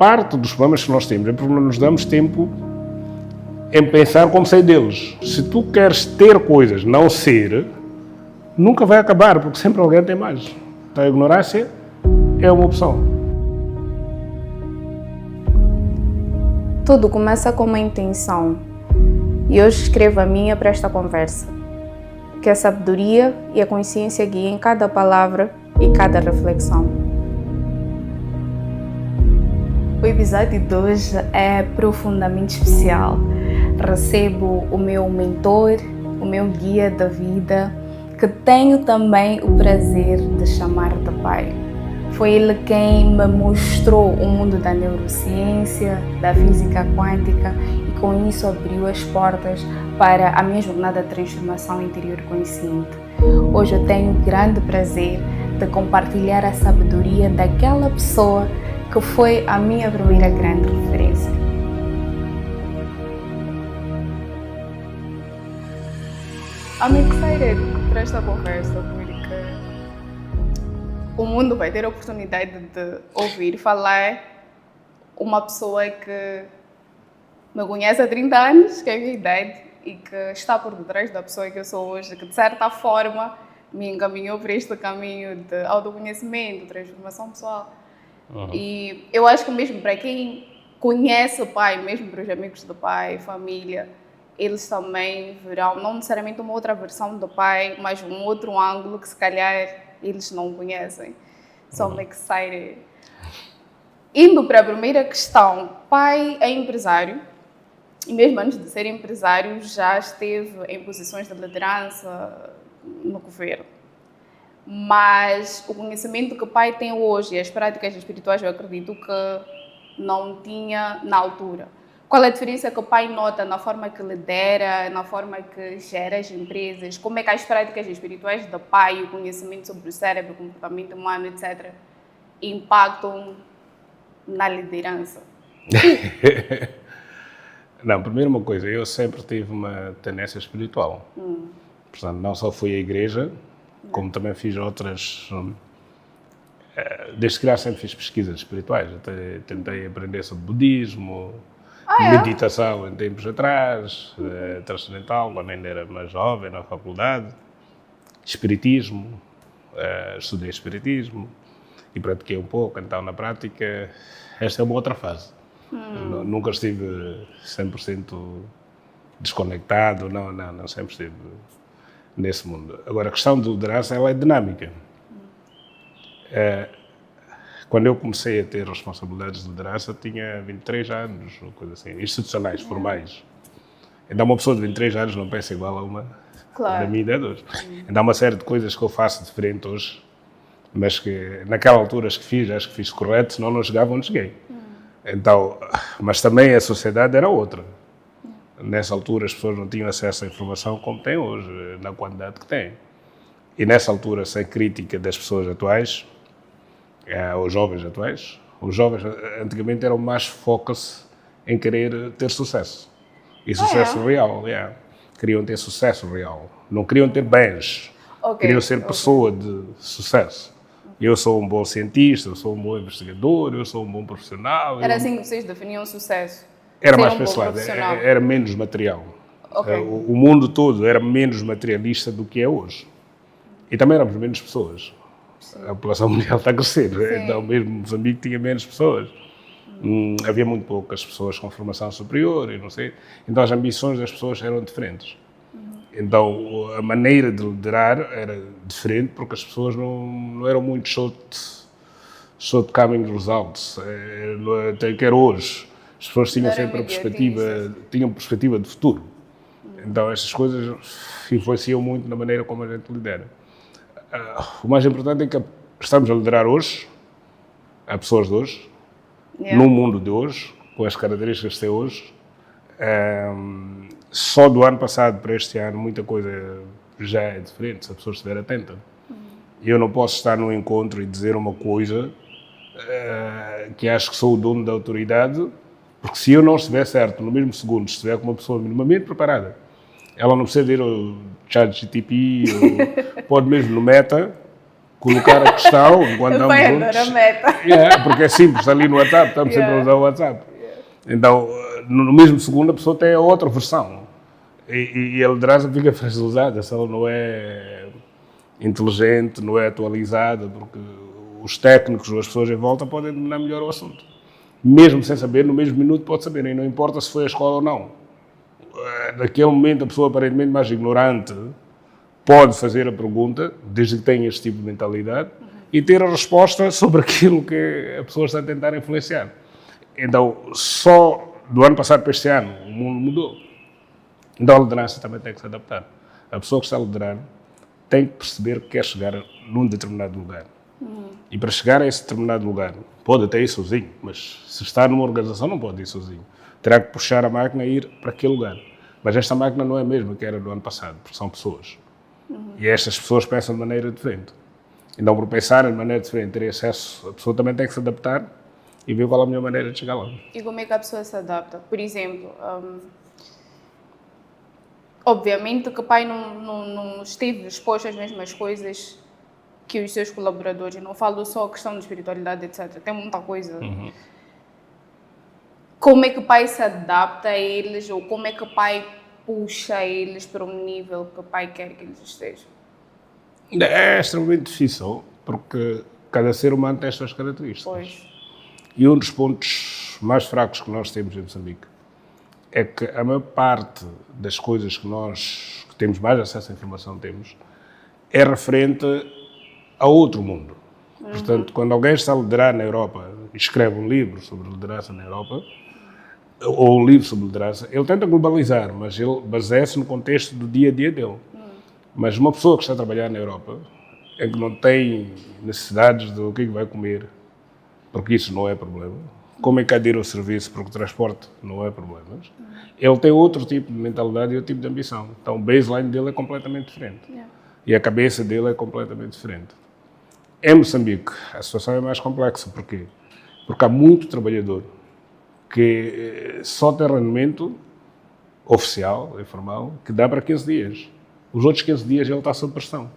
parte dos problemas que nós temos é porque não nos damos tempo em pensar como sair deles. Se tu queres ter coisas, não ser, nunca vai acabar, porque sempre alguém tem mais. Então a ignorância é uma opção. Tudo começa com uma intenção. E hoje escrevo a minha para esta conversa. Que a sabedoria e a consciência guiem cada palavra e cada reflexão. O episódio de hoje é profundamente especial. Recebo o meu mentor, o meu guia da vida, que tenho também o prazer de chamar de pai. Foi ele quem me mostrou o mundo da neurociência, da física quântica e com isso abriu as portas para a minha jornada de transformação interior consciente. Hoje eu tenho o grande prazer de compartilhar a sabedoria daquela pessoa que foi a minha primeira grande referência. I'm excited para esta conversa porque o mundo vai ter a oportunidade de ouvir falar uma pessoa que me conhece há 30 anos, que é a minha idade, e que está por detrás da pessoa que eu sou hoje, que de certa forma me encaminhou para este caminho de autoconhecimento, transformação pessoal. E eu acho que mesmo para quem conhece o pai, mesmo para os amigos do pai, família, eles também verão, não necessariamente uma outra versão do pai, mas um outro ângulo que se calhar eles não conhecem. So I'm excited. Indo para a primeira questão, pai é empresário e mesmo antes de ser empresário já esteve em posições de liderança no governo. Mas o conhecimento que o pai tem hoje e as práticas espirituais eu acredito que não tinha na altura. Qual é a diferença que o pai nota na forma que lidera, na forma que gera as empresas? Como é que as práticas espirituais do pai, o conhecimento sobre o cérebro, o comportamento humano, etc., impactam na liderança? Não, primeiro uma coisa, eu sempre tive uma tendência espiritual. Portanto, não só fui à igreja, como também fiz outras... Desde criança sempre fiz pesquisas espirituais. Até tentei aprender sobre budismo, meditação em tempos atrás, transcendental, quando ainda era mais jovem, na faculdade, espiritismo, estudei espiritismo e pratiquei um pouco, então na prática esta é uma outra fase. Nunca estive 100% desconectado, não sempre estive nesse mundo. Agora a questão de liderança ela é dinâmica. Quando eu comecei a ter responsabilidades de liderança, tinha 23 anos, ou coisa assim, institucionais, formais. Então, uma pessoa de 23 anos não pensa igual a uma da minha idade hoje. Então, há uma série de coisas que eu faço diferente hoje, mas que naquela altura acho que fiz correto, senão não chegava onde cheguei. Então, mas também a sociedade era outra. Nessa altura as pessoas não tinham acesso à informação como têm hoje, na quantidade que têm. E nessa altura, sem crítica das pessoas atuais, os jovens atuais, os jovens antigamente eram mais focus em querer ter sucesso. E sucesso real, queriam ter sucesso real. Não queriam ter bens, queriam ser pessoa de sucesso. Eu sou um bom cientista, eu sou um bom investigador, eu sou um bom profissional. Era assim que vocês definiam sucesso? Era mais pessoal, era menos material. O mundo todo era menos materialista do que é hoje. E também éramos menos pessoas. A população mundial está a crescer, então mesmo Moçambique tinha menos pessoas. Havia muito poucas pessoas com formação superior e não sei. Então as ambições das pessoas eram diferentes. Então a maneira de liderar era diferente porque as pessoas não eram muito shortcoming results. Até que era hoje. As pessoas tinham sempre perspectiva de futuro. Então estas coisas influenciam muito na maneira como a gente lidera. O mais importante é que estamos a liderar hoje, a pessoas de hoje, no mundo de hoje, com as características que tem hoje. Só do ano passado para este ano, muita coisa já é diferente, se a pessoa estiver atenta. Eu não posso estar num encontro e dizer uma coisa que acho que sou o dono da autoridade, porque se eu não estiver certo no mesmo segundo, se estiver com uma pessoa minimamente preparada, ela não precisa ir ao ChatGPT, ou pode mesmo no Meta, colocar a questão enquanto Vai estamos andar a juntos. meta. Porque é simples, ali no WhatsApp, estamos sempre a usar o WhatsApp. Então, no mesmo segundo, a pessoa tem a outra versão. E a liderança fica fragilizada se ela não é inteligente, não é atualizada, porque os técnicos ou as pessoas em volta podem dominar melhor o assunto. Mesmo sem saber, no mesmo minuto pode saber, e não importa se foi à escola ou não. Naquele momento, a pessoa aparentemente mais ignorante pode fazer a pergunta, desde que tenha este tipo de mentalidade, e ter a resposta sobre aquilo que a pessoa está a tentar influenciar. Então, só do ano passado para este ano, o mundo mudou. Então, a liderança também tem que se adaptar. A pessoa que está a liderar tem que perceber que quer chegar num determinado lugar. E para chegar a esse determinado lugar, pode até ir sozinho, mas se está numa organização não pode ir sozinho. Terá que puxar a máquina e ir para aquele lugar. Mas esta máquina não é a mesma que era do ano passado, porque são pessoas. E estas pessoas pensam de maneira diferente. Então, por pensar de maneira diferente, ter acesso, a pessoa também tem que se adaptar e ver qual é a melhor maneira de chegar lá. E como é que a pessoa se adapta? Por exemplo, obviamente que o pai não esteve exposto às mesmas coisas que os seus colaboradores. Eu não falo só a questão de espiritualidade, etc. Tem muita coisa. Como é que o pai se adapta a eles, ou como é que o pai puxa eles para um nível que o pai quer que eles estejam? É extremamente difícil, porque cada ser humano tem as suas características. Pois. E um dos pontos mais fracos que nós temos em Moçambique é que a maior parte das coisas que nós que temos mais acesso à informação temos é referente a outro mundo. Portanto, quando alguém está a liderar na Europa e escreve um livro sobre liderança na Europa, ou um livro sobre liderança, ele tenta globalizar, mas ele baseia-se no contexto do dia-a-dia dele. Mas uma pessoa que está a trabalhar na Europa, em que não tem necessidades do que vai comer, porque isso não é problema, como é que há de ir ao serviço, porque o transporte não é problema, ele tem outro tipo de mentalidade e outro tipo de ambição. Então o baseline dele é completamente diferente. E a cabeça dele é completamente diferente. Em Moçambique, a situação é mais complexa. Porquê? Porque há muito trabalhador que só tem rendimento oficial, informal, que dá para 15 dias. Os outros 15 dias ele está sob pressão.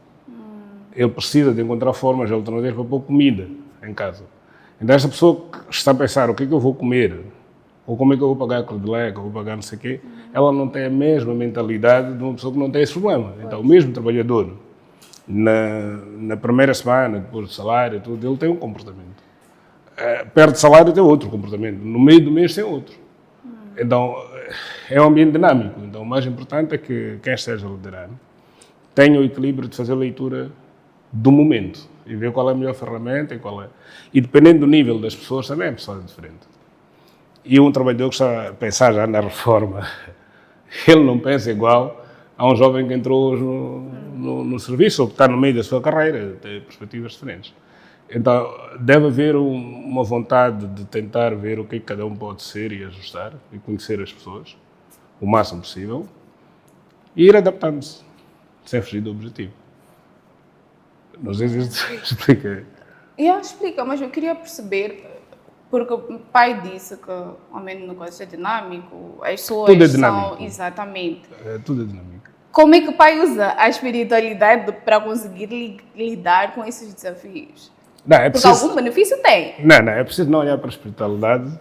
Ele precisa de encontrar formas alternativas para pôr comida em casa. Então esta pessoa que está a pensar o que é que eu vou comer, ou como é que eu vou pagar a Cadillac, ou vou pagar não sei o quê, ela não tem a mesma mentalidade de uma pessoa que não tem esse problema. Então o mesmo trabalhador, na primeira semana, depois do salário, tudo, ele tem um comportamento. Perde salário tem outro comportamento. No meio do mês tem outro. Então é um ambiente dinâmico. Então o mais importante é que quem esteja a liderar tenha o equilíbrio de fazer a leitura do momento e ver qual é a melhor ferramenta e dependendo do nível das pessoas também é pessoa diferente. E um trabalhador que está a pensar já na reforma, ele não pensa igual a um jovem que entrou hoje no serviço ou que está no meio da sua carreira, tem perspectivas diferentes. Então deve haver uma vontade de tentar ver o que cada um pode ser e ajustar e conhecer as pessoas o máximo possível e ir adaptando-se, sem fugir do objetivo. Não sei se isto explica. Explica, mas eu queria perceber, porque o pai disse que ao menos no negócio é dinâmico, as pessoas tudo é dinâmico. são... Exatamente. Tudo é dinâmico. Como é que o pai usa a espiritualidade para conseguir lidar com esses desafios? Não, é preciso... Porque algum benefício tem. Não, é preciso não olhar para a espiritualidade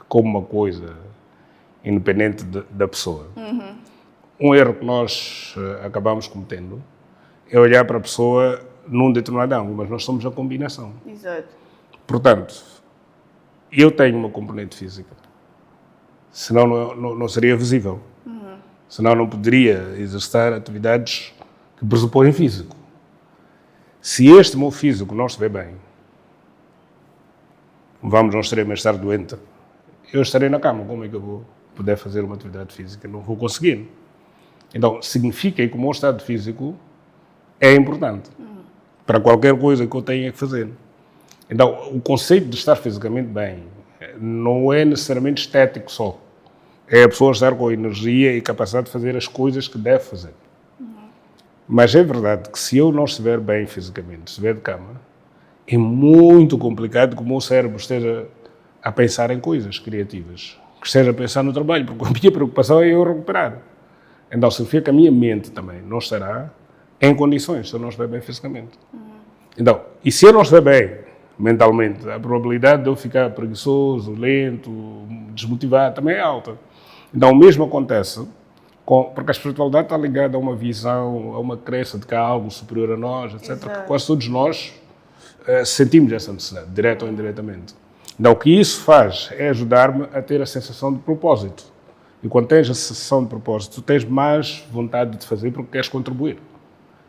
como uma coisa independente da pessoa. Um erro que nós acabamos cometendo é olhar para a pessoa num determinado ângulo, mas nós somos a combinação. Exato. Portanto, eu tenho uma componente física, senão não seria visível. Senão não poderia exercer atividades que pressupõem físico. Se este meu físico não estiver bem, não estarei mais tarde doente, eu estarei na cama. Como é que eu vou poder fazer uma atividade física? Não vou conseguir. Então, significa que o meu estado físico é importante para qualquer coisa que eu tenha que fazer. Então, o conceito de estar fisicamente bem não é necessariamente estético só. É a pessoa estar com energia e capacidade de fazer as coisas que deve fazer. Mas é verdade que se eu não estiver bem fisicamente, estiver de cama, é muito complicado que o meu cérebro esteja a pensar em coisas criativas, que esteja a pensar no trabalho, porque a minha preocupação é eu recuperar. Então significa que a minha mente também não estará em condições, se eu não estiver bem fisicamente. Então, e se eu não estiver bem mentalmente, a probabilidade de eu ficar preguiçoso, lento, desmotivado também é alta. Então, o mesmo acontece, porque a espiritualidade está ligada a uma visão, a uma crença de que há algo superior a nós, etc. Exato. Que quase todos nós sentimos essa necessidade, direto ou indiretamente. Então, o que isso faz é ajudar-me a ter a sensação de propósito. E quando tens a sensação de propósito, tu tens mais vontade de fazer porque queres contribuir.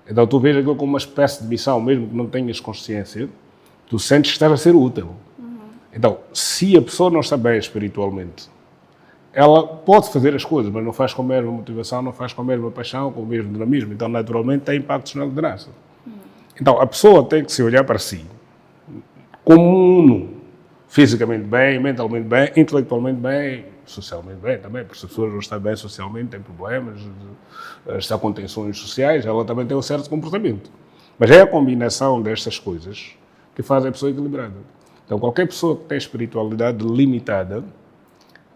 Então, tu vês aquilo como uma espécie de missão, mesmo que não tenhas consciência, tu sentes que estás a ser útil. Então, se a pessoa não está bem espiritualmente, ela pode fazer as coisas, mas não faz com a mesma motivação, não faz com a mesma paixão, com o mesmo dinamismo. Então, naturalmente, tem impactos na liderança. Então, a pessoa tem que se olhar para si como um uno, fisicamente bem, mentalmente bem, intelectualmente bem, socialmente bem também, porque se a pessoa não está bem socialmente, tem problemas, está com tensões sociais, ela também tem um certo comportamento. Mas é a combinação destas coisas que faz a pessoa equilibrada. Então, qualquer pessoa que tem espiritualidade limitada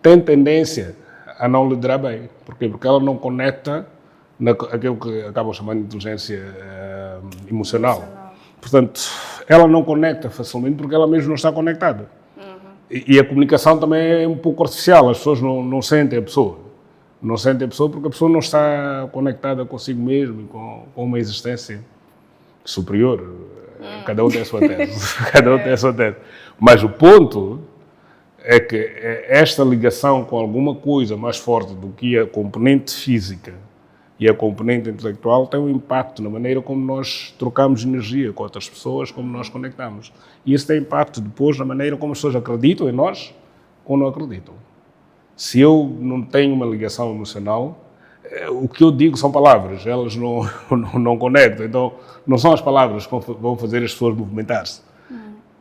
tem tendência a não liderar bem. Porquê? Porque ela não conecta aquilo que acabam chamando de inteligência emocional. Portanto, ela não conecta facilmente porque ela mesmo não está conectada. E a comunicação também é um pouco artificial, as pessoas não sentem a pessoa. Não sentem a pessoa porque a pessoa não está conectada consigo mesmo e com uma existência superior. Cada um tem a sua tese. Cada um tem a sua tese. Mas o ponto é que esta ligação com alguma coisa mais forte do que a componente física e a componente intelectual tem um impacto na maneira como nós trocamos energia com outras pessoas, como nós conectamos. E isso tem impacto depois na maneira como as pessoas acreditam em nós ou não acreditam. Se eu não tenho uma ligação emocional, o que eu digo são palavras, elas não conectam. Então, não são as palavras que vão fazer as pessoas movimentar-se.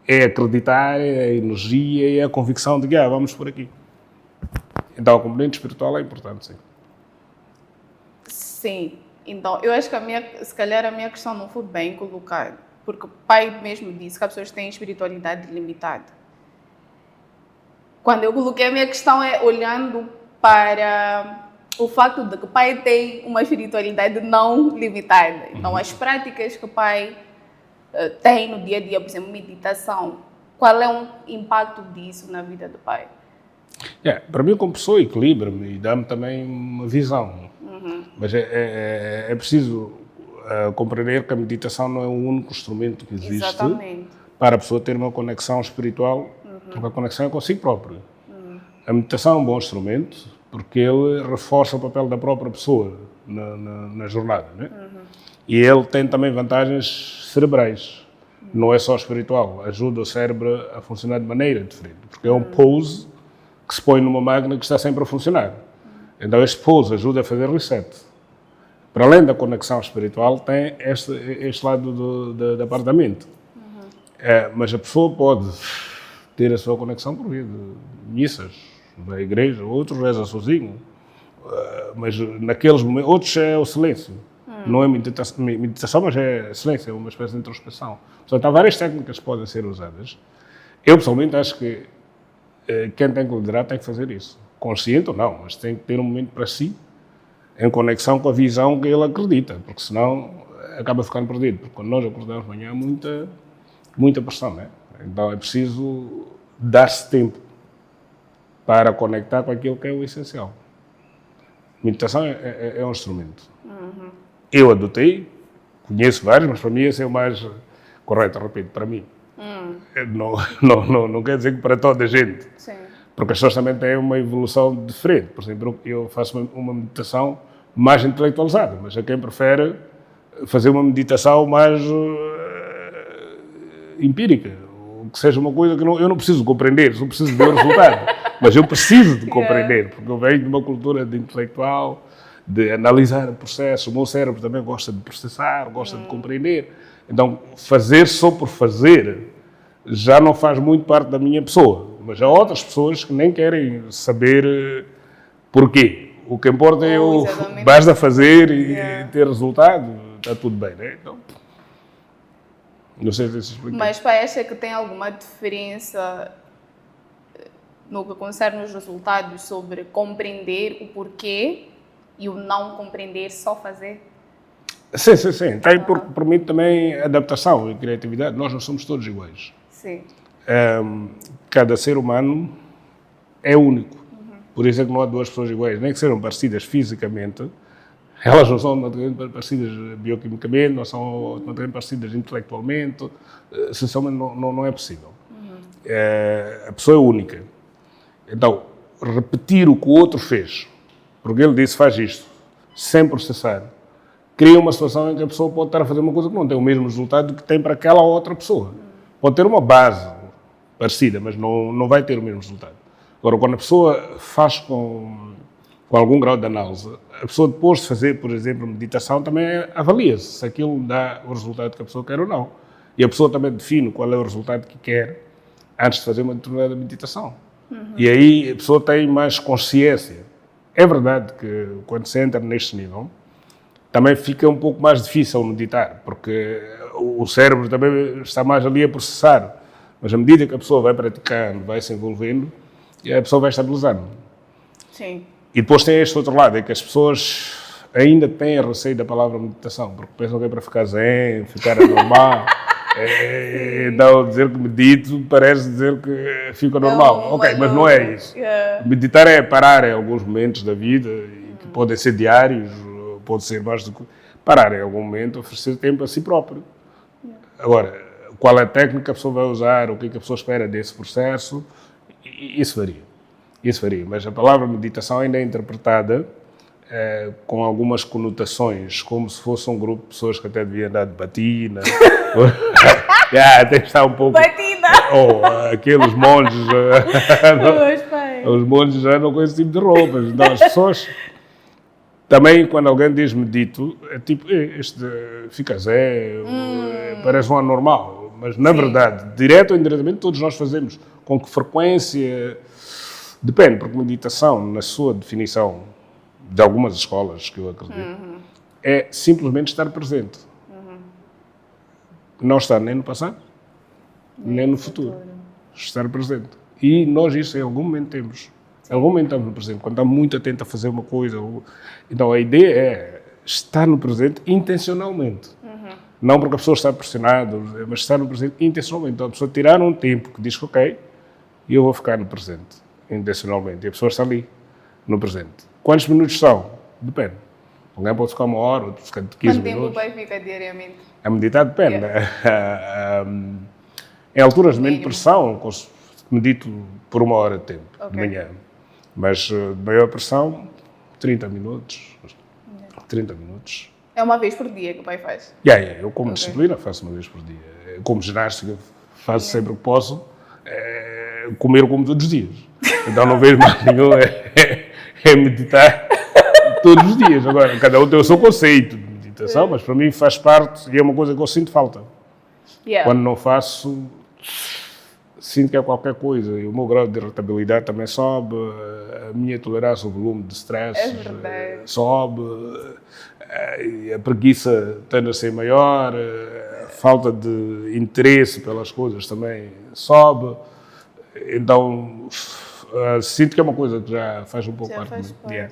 É acreditar, é a energia, é a convicção de que vamos por aqui. Então, a componente espiritual é importante, sim. Sim. Então, eu acho que se calhar a minha questão não foi bem colocada, porque o pai mesmo disse que as pessoas têm espiritualidade limitada. Quando eu coloquei a minha questão é olhando para o facto de que o pai tem uma espiritualidade não limitada. Então, as práticas que o pai tem no dia a dia, por exemplo, meditação, qual é o impacto disso na vida do pai? Para mim, como pessoa, equilibra-me e dá-me também uma visão. Mas é preciso compreender que a meditação não é o único instrumento que existe. Exatamente. Para a pessoa ter uma conexão espiritual, porque a conexão é consigo próprio. A meditação é um bom instrumento porque ele reforça o papel da própria pessoa na jornada, né? E ele tem também vantagens cerebrais, não é só espiritual, ajuda o cérebro a funcionar de maneira diferente, porque é um pose que se põe numa máquina que está sempre a funcionar. Então este pose ajuda a fazer reset. Para além da conexão espiritual, tem este lado do apartamento. Mas a pessoa pode ter a sua conexão por via de missas, da igreja, outros reza sozinho, mas naqueles momentos, outros é o silêncio. Não é meditação, mas é silêncio, é uma espécie de introspeção. Portanto, há várias técnicas que podem ser usadas. Eu, pessoalmente, acho que quem tem que liderar tem que fazer isso. Consciente ou não, mas tem que ter um momento para si, em conexão com a visão que ele acredita, porque senão acaba ficando perdido. Porque quando nós acordamos de manhã há muita pressão, né? Então é preciso dar-se tempo para conectar com aquilo que é o essencial. Meditação é um instrumento. Eu adotei, conheço vários, mas para mim esse é o mais correto, repito, para mim. Não quer dizer que para toda a gente. Sim. Porque as pessoas também têm uma evolução diferente. Por exemplo, eu faço uma meditação mais intelectualizada, mas há quem prefere fazer uma meditação mais empírica, que seja uma coisa que eu não preciso compreender, só preciso ver o resultado. Mas eu preciso de compreender, porque eu venho de uma cultura de intelectual, de analisar o processo. O meu cérebro também gosta de processar, gosta de compreender. Então, fazer só por fazer já não faz muito parte da minha pessoa. Mas há outras pessoas que nem querem saber porquê. O que importa é basta fazer e ter resultado, está tudo bem, né? Então, não sei se isso explica. Mas parece que tem alguma diferença no que concerne os resultados sobre compreender o porquê e o não compreender, só fazer? Sim. Tem por mim também adaptação e criatividade. Nós não somos todos iguais. Sim. Cada ser humano é único. Por isso é que não há duas pessoas iguais. Nem que sejam parecidas fisicamente, elas não são automaticamente parecidas bioquimicamente, não são automaticamente parecidas intelectualmente. Essencialmente não é possível. A pessoa é única. Então, repetir o que o outro fez, porque ele disse faz isto, sem processar, cria uma situação em que a pessoa pode estar a fazer uma coisa que não tem o mesmo resultado que tem para aquela outra pessoa. Pode ter uma base parecida, mas não vai ter o mesmo resultado. Agora, quando a pessoa faz com algum grau de análise, a pessoa depois de fazer, por exemplo, meditação, também avalia-se se aquilo dá o resultado que a pessoa quer ou não. E a pessoa também define qual é o resultado que quer antes de fazer uma determinada meditação. E aí a pessoa tem mais consciência. É verdade que quando se entra neste nível, também fica um pouco mais difícil meditar, porque o cérebro também está mais ali a processar. Mas à medida que a pessoa vai praticando, vai se envolvendo, a pessoa vai estabilizando. Sim. E depois tem este outro lado, é que as pessoas ainda têm receio da palavra meditação, porque pensam que é para ficar zen, ficar anormal. Então, dizer que medito parece dizer que fica normal. Ok, mas não é isso. Meditar é parar em alguns momentos da vida, e que podem ser diários, pode ser mais do que... Parar em algum momento, oferecer tempo a si próprio. Agora, qual é a técnica que a pessoa vai usar, o que é que a pessoa espera desse processo, isso varia. Isso varia. Mas a palavra meditação ainda é interpretada com algumas conotações, como se fosse um grupo de pessoas que até deviam andar de batina. Tem que estar um pouco... Batina! Ou aqueles monges... Os monges andam com esse tipo de roupas. Então, as pessoas... Também, quando alguém diz medito, é tipo, este fica zé, parece um anormal. Mas, na verdade, direto ou indiretamente, todos nós fazemos. Com que frequência... Depende, porque meditação, na sua definição, de algumas escolas que eu acredito, é simplesmente estar presente. Não estar nem no passado, nem no futuro. Estar presente. E nós isso em algum momento temos. Em algum momento estamos no presente. Quando estamos muito atentos a fazer uma coisa. Então a ideia é estar no presente intencionalmente. Não porque a pessoa está pressionada, mas estar no presente intencionalmente. Então a pessoa tirar um tempo que diz que ok, eu vou ficar no presente, intencionalmente. E a pessoa está ali, no presente. Quantos minutos são? Depende. Alguém pode ficar 1 hora, outro ficar 15 minutos. Quanto tempo vai ficar diariamente? A meditar depende. Em alturas de menos pressão, medito por 1 hora de tempo, de manhã. Mas de maior pressão, 30 minutos. 30 minutos. É uma vez por dia que o pai faz? Eu como disciplina faço uma vez por dia. Como ginástica faço sempre o que posso. Comer como todos os dias. Então não vejo mais nenhum é meditar todos os dias. Agora, cada um tem o seu conceito de meditação, mas para mim faz parte e é uma coisa que eu sinto falta. Quando não faço, sinto que é qualquer coisa. E o meu grau de irritabilidade também sobe, a minha tolerância ao volume de stress sobe, a preguiça tende a ser maior, a falta de interesse pelas coisas também sobe. Então, sinto que é uma coisa que já faz um pouco parte de mim.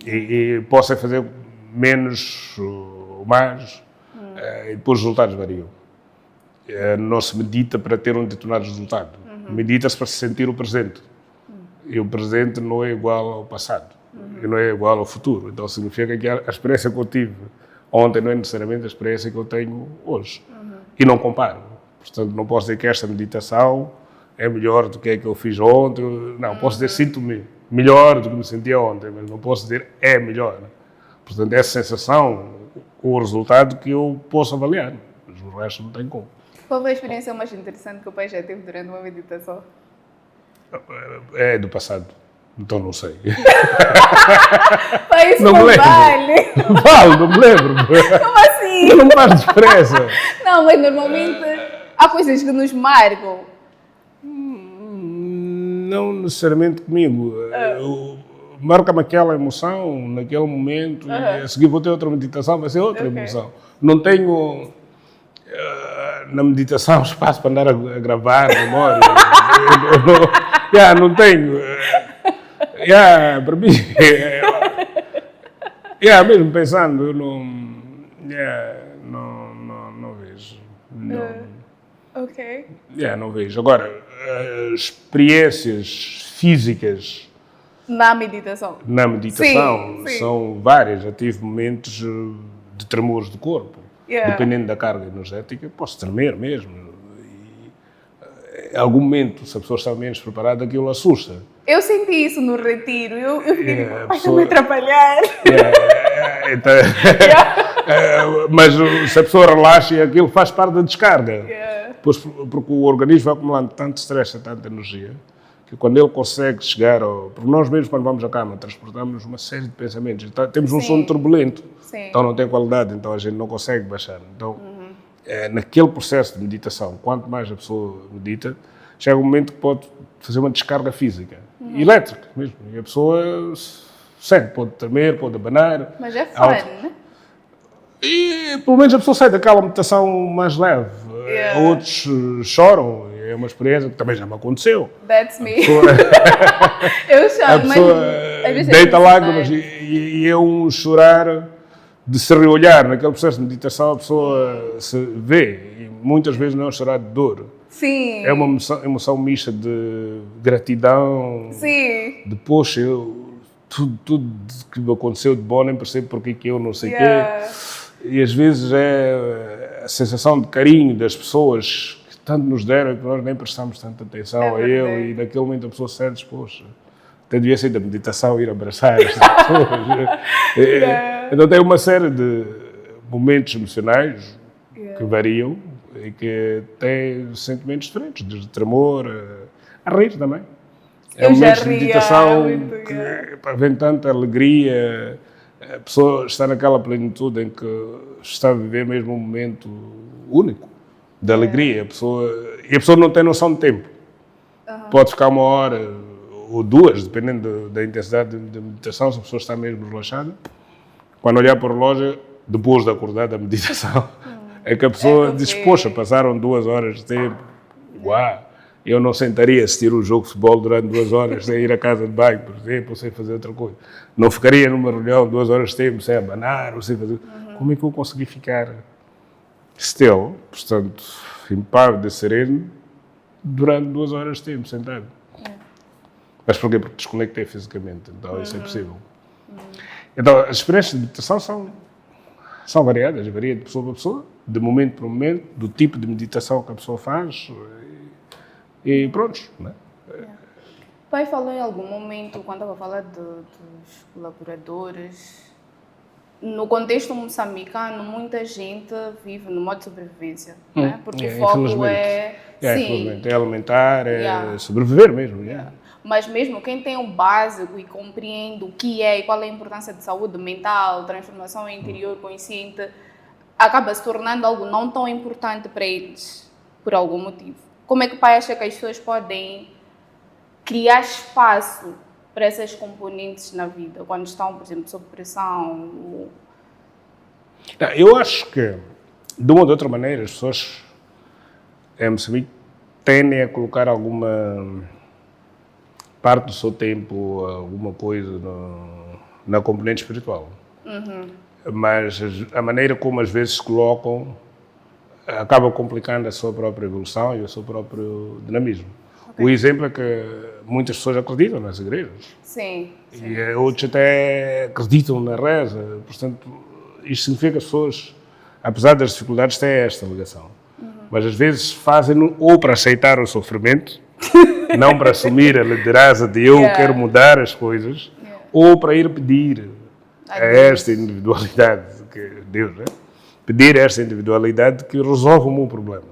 E posso fazer menos ou mais, e depois os resultados variam. Não se medita para ter um determinado resultado. Medita-se para se sentir o presente. E o presente não é igual ao passado. E não é igual ao futuro. Então significa que a experiência que eu tive ontem não é necessariamente a experiência que eu tenho hoje. E não comparo. Portanto, não posso dizer que esta meditação é melhor do que a que eu fiz ontem. Não, posso dizer sinto-me melhor do que me sentia ontem, mas não posso dizer é melhor. Portanto, essa sensação, o resultado que eu posso avaliar. Mas o resto não tem como. Qual foi a experiência mais interessante que o pai já teve durante uma meditação? É do passado. Então não sei. Pai, isso não me lembro. Vale, não me lembro. Como assim? Não me faz depressa. Não, mas normalmente há coisas que nos marcam. Não necessariamente comigo. Marca-me aquela emoção naquele momento e a seguir vou ter outra meditação, vai ser outra emoção. Não tenho na meditação espaço para andar a gravar memória. Não tenho. Para mim, mesmo pensando, Não vejo. Não. Ok. Não vejo. Agora, experiências físicas Na meditação. Sim. são várias. Já tive momentos de tremores do corpo. Dependendo da carga energética, posso tremer mesmo. Em algum momento, se a pessoa está menos preparada, aquilo assusta. Eu senti isso no retiro. Eu fiquei vai me atrapalhar. Então, mas se a pessoa relaxa, aquilo faz parte da descarga. Porque o organismo vai acumulando tanto stress e tanta energia que quando ele consegue chegar ao... Porque nós mesmos, quando vamos à cama, transportamos uma série de pensamentos. Então, temos um sono turbulento, então não tem qualidade, então a gente não consegue baixar. Então, naquele processo de meditação, quanto mais a pessoa medita, chega um momento que pode fazer uma descarga física, elétrica mesmo. E a pessoa sente, pode tremer, pode abanar. Mas é fun, né? E pelo menos a pessoa sai daquela meditação mais leve. Outros choram, é uma experiência que também já me aconteceu. That's me. Eu choro, mas deita lágrimas e é um chorar de se reolhar. Naquele processo de meditação a pessoa se vê e muitas vezes não é um chorar de dor. Sim. É uma emoção mista de gratidão. Sim. De poxa, tudo que me aconteceu de bom nem percebo porque que eu não sei o quê. E às vezes é a sensação de carinho das pessoas que tanto nos deram que nós nem prestamos tanta atenção a ele, e naquele momento a pessoa sente, poxa, até devia ser da meditação ir abraçar as pessoas. Então tem uma série de momentos emocionais que variam e que têm sentimentos diferentes, desde tremor a rir também. Momentos de meditação que vem tanta alegria. A pessoa está naquela plenitude em que está a viver mesmo um momento único de alegria. E a pessoa não tem noção de tempo. Pode ficar 1 hora ou 2, dependendo da intensidade da meditação, se a pessoa está mesmo relaxada. Quando olhar para o relógio, depois de acordar da meditação, é que a pessoa diz, poxa, passaram 2 horas de tempo. Uau! Eu não sentaria a assistir um jogo de futebol durante 2 horas sem ir à casa de banho, por exemplo, ou sem fazer outra coisa. Não ficaria numa reunião 2 horas de tempo sem abanar ou sem fazer... Como é que eu consegui ficar still, portanto, impávido e sereno, durante 2 horas de tempo, sentado? Mas porquê? Porque desconectei fisicamente, então isso é possível. Então, as experiências de meditação são variadas, varia de pessoa para pessoa, de momento para momento, do tipo de meditação que a pessoa faz... E pronto, né? Pai falou em algum momento, quando estava a falar dos colaboradores, no contexto moçambicano, muita gente vive no modo de sobrevivência, né? Porque o foco sim, é alimentar, sobreviver mesmo. Mas mesmo quem tem o básico e compreende o que é e qual é a importância de saúde mental, transformação interior consciente, acaba se tornando algo não tão importante para eles, por algum motivo. Como é que o pai acha que as pessoas podem criar espaço para essas componentes na vida, quando estão, por exemplo, sob pressão? Eu acho que, de uma ou de outra maneira, as pessoas em Moçambique tendem a colocar alguma parte do seu tempo, alguma coisa na componente espiritual. Mas a maneira como às vezes se colocam acaba complicando a sua própria evolução e o seu próprio dinamismo. O exemplo é que muitas pessoas acreditam nas igrejas. Sim. E outros até acreditam na reza. Portanto, isto significa que as pessoas, apesar das dificuldades, têm esta ligação. Mas às vezes fazem ou para aceitar o sofrimento, não para assumir a liderança de eu quero mudar as coisas, ou para ir pedir a esta individualidade, que Deus, né? Pedir a esta individualidade que resolva o meu problema.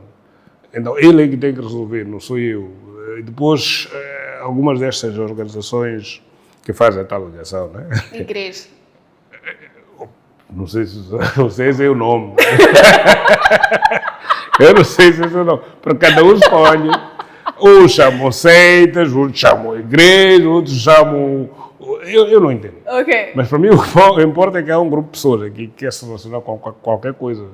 Então, ele é que tem que resolver, não sou eu. E depois, algumas destas organizações que fazem a tal ligação, né? Igreja. Não sei se é o nome. Eu não sei se é o nome. Porque cada um escolhe. Uns chamam seitas, outros chamam igreja, outros chamam... Eu não entendo. Okay. Mas para mim o que importa é que há um grupo de pessoas aqui que quer se relacionar com qualquer coisa.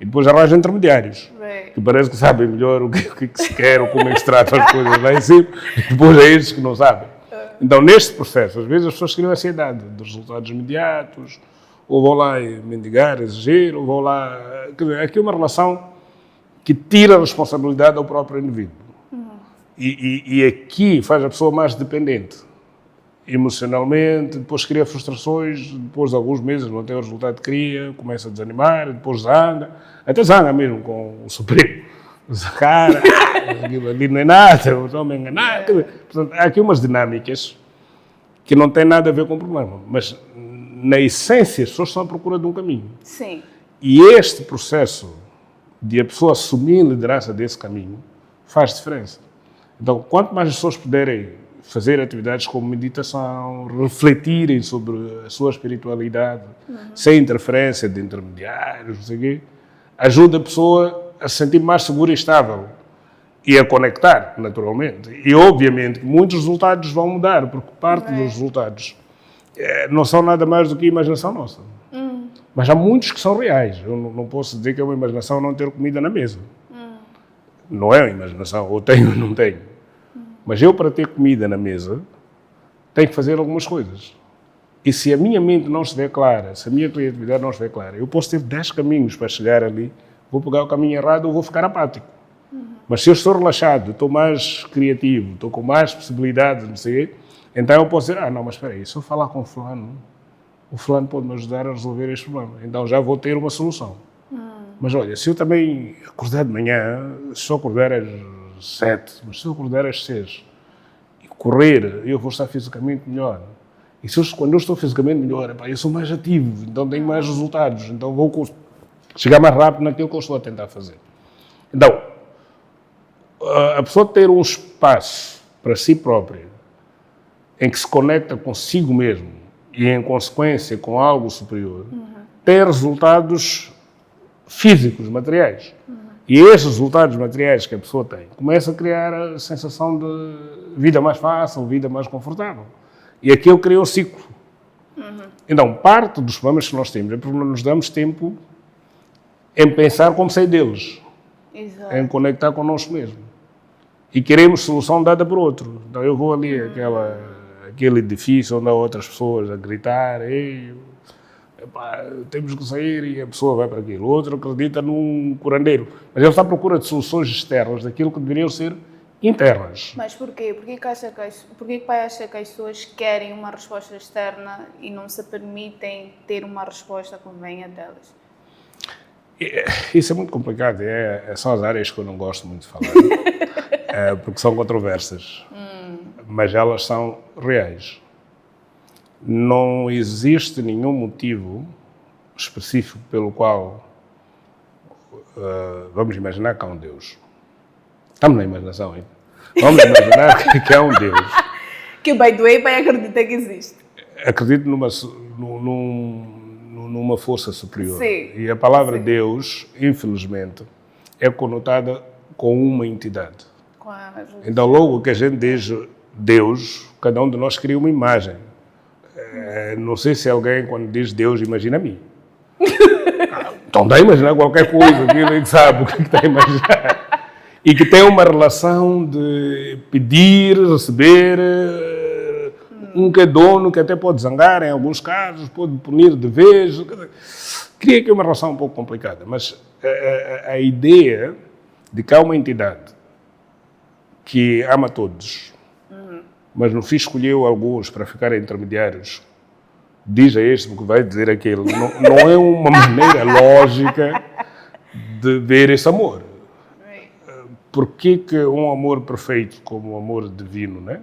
E depois arranjam intermediários. Que parece que sabem melhor o que se quer ou como é que se trata as coisas lá em cima. E depois é esses que não sabem. Então, neste processo, às vezes as pessoas criam ansiedade dos resultados imediatos, ou vou lá mendigar, exigir, ou vou lá... Quer dizer, aqui é uma relação que tira a responsabilidade ao próprio indivíduo. E aqui faz a pessoa mais dependente emocionalmente, depois cria frustrações, depois de alguns meses não tem o resultado que queria, começa a desanimar, depois zanga, até zanga mesmo com o Supremo. Cara, aquilo ali não é nada, eu estou me enganar. Portanto, há aqui umas dinâmicas que não têm nada a ver com o problema, mas na essência as pessoas estão à procura de um caminho. Sim. E este processo de a pessoa assumir a liderança desse caminho faz diferença. Então, quanto mais as pessoas puderem fazer atividades como meditação, refletirem sobre a sua espiritualidade, sem interferência de intermediários, não sei o quê, ajuda a pessoa a se sentir mais segura e estável e a conectar, naturalmente. E, obviamente, muitos resultados vão mudar, porque parte dos resultados não são nada mais do que imaginação nossa. Mas há muitos que são reais. Eu não posso dizer que é uma imaginação não ter comida na mesa. Não é uma imaginação, ou tenho ou não tenho. Mas eu, para ter comida na mesa, tenho que fazer algumas coisas. E se a minha mente não estiver clara, se a minha criatividade não estiver clara, eu posso ter 10 caminhos para chegar ali, vou pegar o caminho errado ou vou ficar apático. Mas se eu estou relaxado, estou mais criativo, estou com mais possibilidades, não sei, então eu posso dizer, não, mas espera aí, se eu falar com o fulano pode me ajudar a resolver este problema. Então já vou ter uma solução. Mas olha, se eu também acordar de manhã, se eu acordar às 7, mas se eu acordar às 6 e correr, eu vou estar fisicamente melhor. E quando eu estou fisicamente melhor, eu sou mais ativo, então tenho mais resultados, então vou chegar mais rápido naquilo que eu estou a tentar fazer. Então, a pessoa ter um espaço para si própria, em que se conecta consigo mesmo e, em consequência, com algo superior, tem resultados físicos, materiais. E esses resultados materiais que a pessoa tem, começa a criar a sensação de vida mais fácil, vida mais confortável. E aquilo cria um ciclo. Então, parte dos problemas que nós temos é porque não nos damos tempo em pensar como sair deles. Exato. Em conectar connosco mesmo. E queremos solução dada por outro. Então, eu vou ali aquele edifício onde há outras pessoas a gritar, temos que sair, e a pessoa vai para aquilo. O outro acredita num curandeiro. Mas ele está à procura de soluções externas daquilo que deveriam ser internas. Mas porquê? Porquê que o pai acha que as pessoas querem uma resposta externa e não se permitem ter uma resposta que venha delas? Isso é muito complicado. São as áreas que eu não gosto muito de falar. Porque são controversas. Mas elas são reais. Não existe nenhum motivo específico pelo qual vamos imaginar que há um Deus. Estamos na imaginação, hein? Vamos imaginar que há um Deus. Que, by the way, pai acredita que existe. Acredito numa força superior. Sim. E a palavra Deus, infelizmente, é conotada com uma entidade. Então, logo que a gente diz Deus, cada um de nós cria uma imagem. Não sei se alguém, quando diz Deus, imagina a mim. Então está a imaginar qualquer coisa, que sabe o que está a imaginar. E que tem uma relação de pedir, receber, um que é dono, que até pode zangar em alguns casos, pode punir de vez. Cria aqui uma relação um pouco complicada, mas a ideia de que há uma entidade que ama todos, mas no fim escolheu alguns para ficarem intermediários, diz a este porque vai dizer aquele, não é uma maneira lógica de ver esse amor. Porquê que um amor perfeito como o amor divino, né,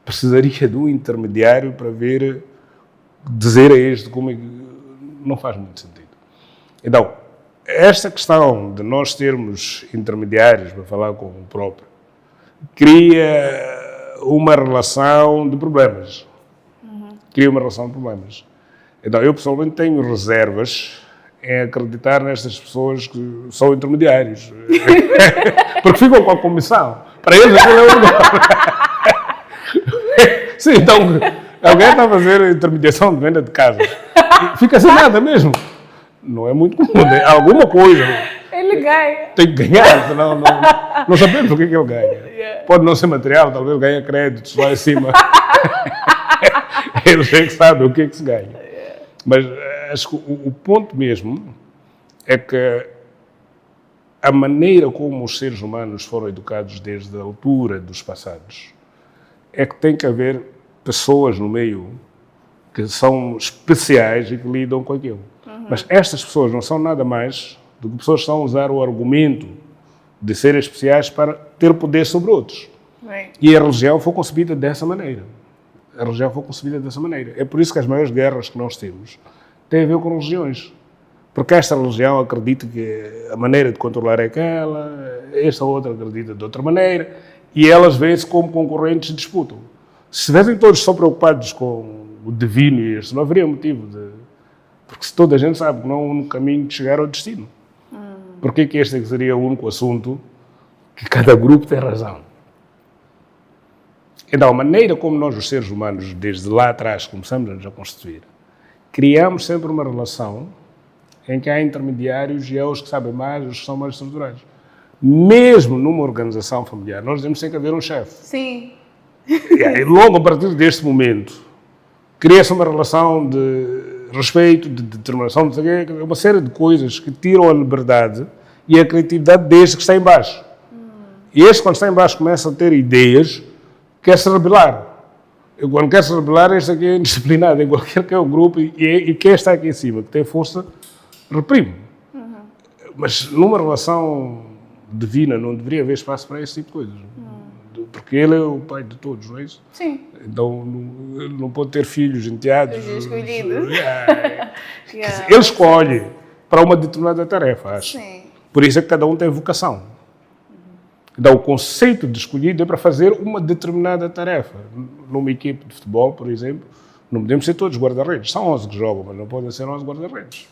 precisaria de um intermediário para dizer a este como é que não faz muito sentido. Então, esta questão de nós termos intermediários para falar com o próprio cria uma relação de problemas. Cria uma relação de problemas. Então, eu pessoalmente tenho reservas em acreditar nestas pessoas que são intermediários. Porque ficam com a comissão. Para eles aquilo é o negócio. Sim, então, alguém está a fazer intermediação de venda de casas. Fica sem nada mesmo. Não é muito comum. É alguma coisa. Ele ganha. Tem que ganhar, senão não sabemos o que ele ganha. Pode não ser material, talvez ganhe créditos lá em cima. Eles é que sabem o que se ganha. Mas acho que o ponto mesmo é que a maneira como os seres humanos foram educados desde a altura dos passados é que tem que haver pessoas no meio que são especiais e que lidam com aquilo. Mas estas pessoas não são nada mais do que pessoas que estão a usar o argumento de serem especiais para ter poder sobre outros. E a religião foi concebida dessa maneira. A religião foi concebida dessa maneira. É por isso que as maiores guerras que nós temos têm a ver com religiões. Porque esta religião acredita que a maneira de controlar é aquela, esta outra acredita de outra maneira, e elas veem-se como concorrentes e disputam. Se estivessem todos só preocupados com o divino e isto, não haveria motivo de... Porque se toda a gente sabe que não há um único caminho de chegar ao destino. Por que este seria o único assunto que cada grupo tem razão? Então, a maneira como nós, os seres humanos, desde lá atrás, começamos a nos constituir, criamos sempre uma relação em que há intermediários e há os que sabem mais, os que são mais estruturados. Mesmo numa organização familiar, nós temos sempre que haver um chefe. Sim. E logo, a partir deste momento, cria-se uma relação de respeito, de determinação, de uma série de coisas que tiram a liberdade e a criatividade desde que está em baixo. E este, quando está em baixo, começa a ter ideias, quer se rebelar. E quando quer se rebelar, este aqui é indisciplinado em qualquer que é o grupo e quem está aqui em cima, que tem força, reprime. Mas numa relação divina não deveria haver espaço para esse tipo de coisas. Porque ele é o pai de todos, não é isso? Sim. Então ele não pode ter filhos, enteados. Os escolhidos. Ele escolhe para uma determinada tarefa, acho. Sim. Por isso é que cada um tem vocação. Então o conceito de escolhido é para fazer uma determinada tarefa. Numa equipe de futebol, por exemplo, não podemos ser todos guarda-redes. São 11 que jogam, mas não podem ser 11 guarda-redes.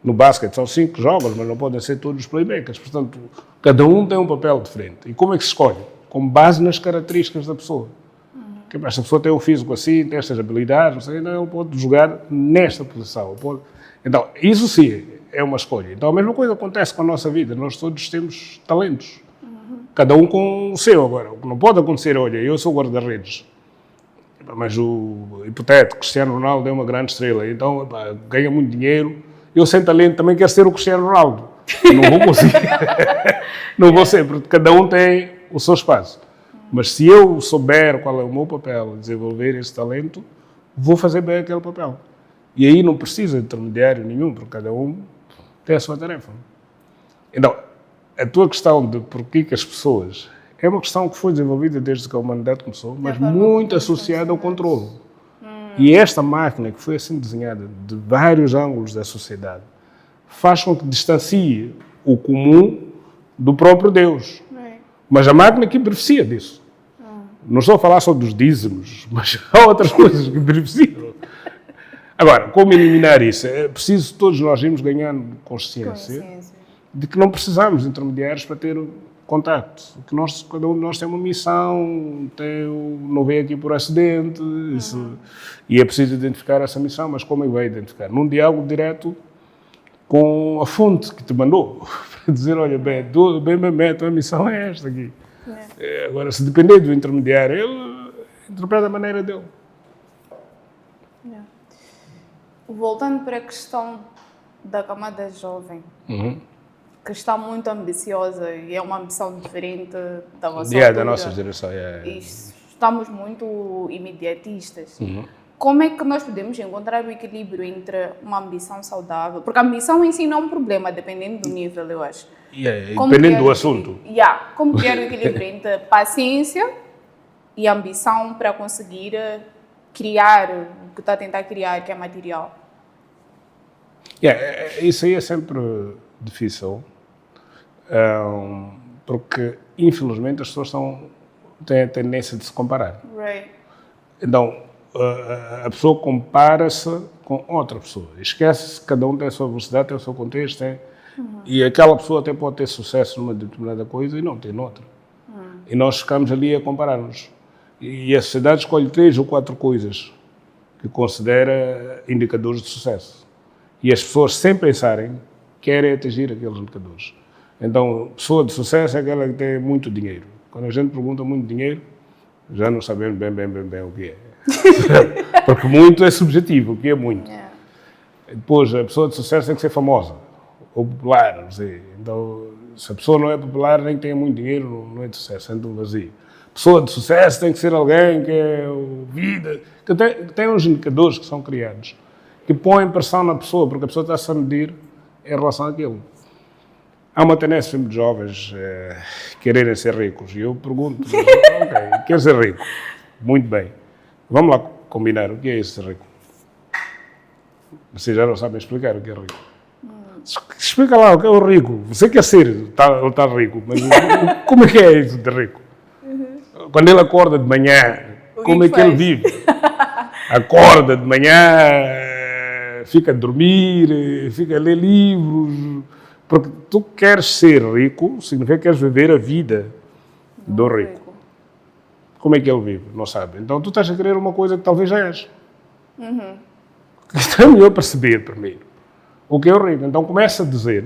No basquete são 5 que jogam, mas não podem ser todos os playmakers. Portanto, cada um tem um papel diferente. E como é que se escolhe? Com base nas características da pessoa. Que esta pessoa tem um físico assim, tem estas habilidades, não sei, não, ele pode jogar nesta posição. Pode... Então, isso sim é uma escolha. Então, a mesma coisa acontece com a nossa vida. Nós todos temos talentos. Cada um com o seu. Agora, o que não pode acontecer, olha, eu sou guarda-redes, mas o hipotético Cristiano Ronaldo é uma grande estrela, então epá, ganha muito dinheiro, eu sem talento também quero ser o Cristiano Ronaldo. Não vou conseguir. Não vou ser, porque cada um tem o seu espaço. Mas se eu souber qual é o meu papel, desenvolver esse talento, vou fazer bem aquele papel. E aí não precisa de intermediário nenhum, porque cada um tem a sua tarefa. Então, a tua questão de porquê que as pessoas... É uma questão que foi desenvolvida desde que a humanidade começou, mas muito associada ao controle. E esta máquina, que foi assim desenhada de vários ângulos da sociedade, faz com que distancie o comum do próprio Deus. Mas a máquina que beneficia disso. Não estou a falar só dos dízimos, mas há outras coisas que beneficiam. Agora, como eliminar isso? É preciso todos nós irmos ganhando consciência de que não precisamos de intermediários para ter contacto. Que cada um de nós tem uma missão, não veio aqui por acidente, e é preciso identificar essa missão, mas como é que vai identificar? Num diálogo direto com a fonte que te mandou, para dizer, olha, bem, a tua missão é esta aqui. Agora, se depender do intermediário, ele interpreta da maneira dele. Voltando para a questão da camada jovem, que está muito ambiciosa e é uma ambição diferente da vossa altura. Da nossa geração. Estamos muito imediatistas. Como é que nós podemos encontrar o equilíbrio entre uma ambição saudável? Porque a ambição em si não é um problema, dependendo do nível, eu acho. Dependendo do assunto. Como criar o equilíbrio entre paciência e ambição para conseguir criar o que está a tentar criar, que é material? Isso aí é sempre difícil, porque, infelizmente, as pessoas têm a tendência de se comparar. Então, a pessoa compara-se com outra pessoa. Esquece-se que cada um tem a sua velocidade, tem o seu contexto, e aquela pessoa até pode ter sucesso numa determinada coisa e não ter noutra. E nós ficamos ali a comparar-nos. E a sociedade escolhe 3 ou 4 coisas que considera indicadores de sucesso. E as pessoas, sem pensarem, querem atingir aqueles indicadores. Então, pessoa de sucesso é aquela que tem muito dinheiro. Quando a gente pergunta muito dinheiro, já não sabemos bem o que é. Porque muito é subjetivo, o que é muito. Depois, a pessoa de sucesso tem que ser famosa, ou popular, não sei. Então, se a pessoa não é popular, nem tem muito dinheiro, não é de sucesso, é um vazio. Pessoa de sucesso tem que ser alguém que é vida... Que tem uns indicadores que são criados, que põem pressão na pessoa, porque a pessoa está-se a medir em relação àquilo. Há uma tendência de jovens quererem ser ricos. E eu pergunto, ok, quer ser rico? Muito bem. Vamos lá combinar o que é esse rico. Vocês já não sabem explicar o que é rico. Explica lá o que é o rico. Você quer ser, ele está rico, mas como é que é isso de rico? Quando ele acorda de manhã, como é que ele vive? Acorda de manhã, fica a dormir, fica a ler livros. Porque tu queres ser rico, significa que queres viver a vida do rico. Como é que ele vive? Não sabe. Então tu estás a querer uma coisa que talvez já és. Então é melhor perceber primeiro o que é o rico. Então começa a dizer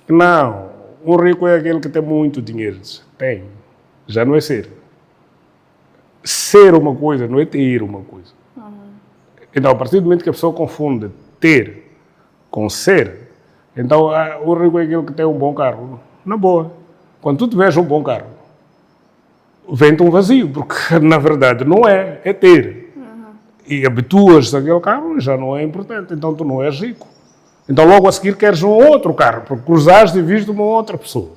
que não, um rico é aquele que tem muito dinheiro. Tem. Já não é ser. Ser uma coisa não é ter uma coisa. Então, a partir do momento que a pessoa confunde ter com ser, então o rico é aquele que tem um bom carro. Na boa. Quando tu tiveres um bom carro, vem-te um vazio, porque na verdade não é, é ter. E habituas-te àquele carro, já não é importante, então tu não és rico. Então logo a seguir queres um outro carro, porque cruzaste e viste uma outra pessoa.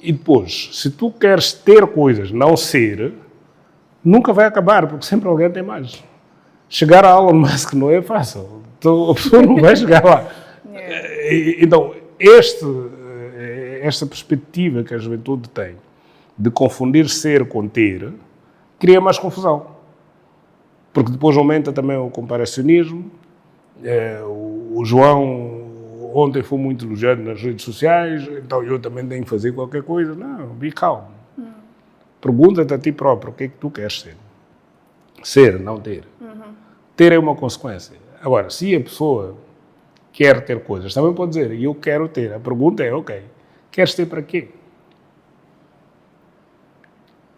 E depois, se tu queres ter coisas, não ser, nunca vai acabar, porque sempre alguém tem mais. Chegar a Elon Musk não é fácil, então a pessoa não vai chegar lá. Então, esta perspectiva que a juventude tem de confundir ser com ter, cria mais confusão. Porque depois aumenta também o comparacionismo. O João ontem foi muito elogiado nas redes sociais, então eu também tenho que fazer qualquer coisa. Não, be calmo. Pergunta-te a ti próprio o que é que tu queres ser. Ser, não ter. Ter é uma consequência. Agora, se a pessoa quer ter coisas, também pode dizer, eu quero ter. A pergunta é, ok, queres ter para quê?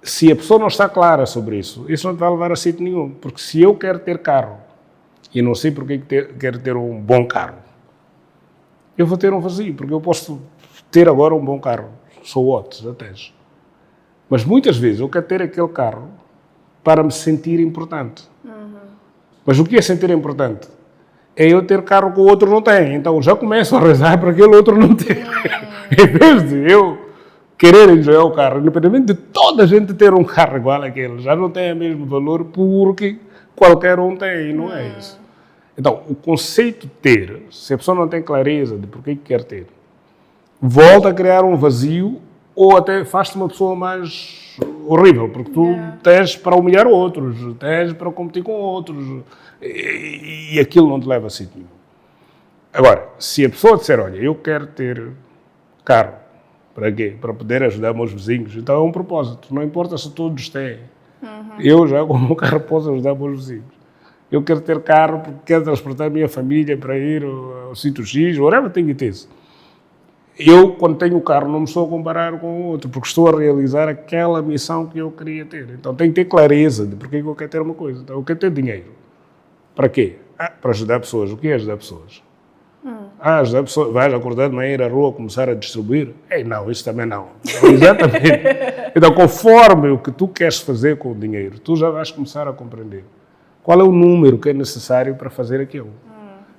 Se a pessoa não está clara sobre isso não te vai levar a sítio nenhum. Porque se eu quero ter carro e não sei porque quero ter um bom carro, eu vou ter um vazio, porque eu posso ter agora um bom carro. Sou outro, já tens. Mas muitas vezes eu quero ter aquele carro para me sentir importante. Mas o que é sentir importante? É eu ter carro que o outro não tem. Então já começo a rezar para aquele outro não ter. Em vez de eu querer enjoyar o carro, independente de toda a gente ter um carro igual àquele, já não tem o mesmo valor porque qualquer um tem, não é isso. Então, o conceito de ter, se a pessoa não tem clareza de por que quer ter, volta a criar um vazio ou até faz-te uma pessoa mais horrível, porque tu tens para humilhar outros, tens para competir com outros e aquilo não te leva a sítio nenhum. Agora, se a pessoa disser, olha, eu quero ter carro, para quê? Para poder ajudar meus vizinhos, então é um propósito, não importa se todos têm. Eu já com o meu carro posso ajudar meus vizinhos. Eu quero ter carro porque quero transportar a minha família para ir ao sítio X, whatever tenho que ter. Eu, quando tenho carro, não me estou a comparar com o outro, porque estou a realizar aquela missão que eu queria ter. Então, tenho que ter clareza de porque eu quero ter uma coisa. Então, eu quero ter dinheiro. Para quê? Para ajudar pessoas. O que é ajudar pessoas? Ajudar pessoas. Vais acordar de manhã, ir à rua, começar a distribuir? Não, isso também não. Então, exatamente. Então, conforme o que tu queres fazer com o dinheiro, tu já vais começar a compreender qual é o número que é necessário para fazer aquilo.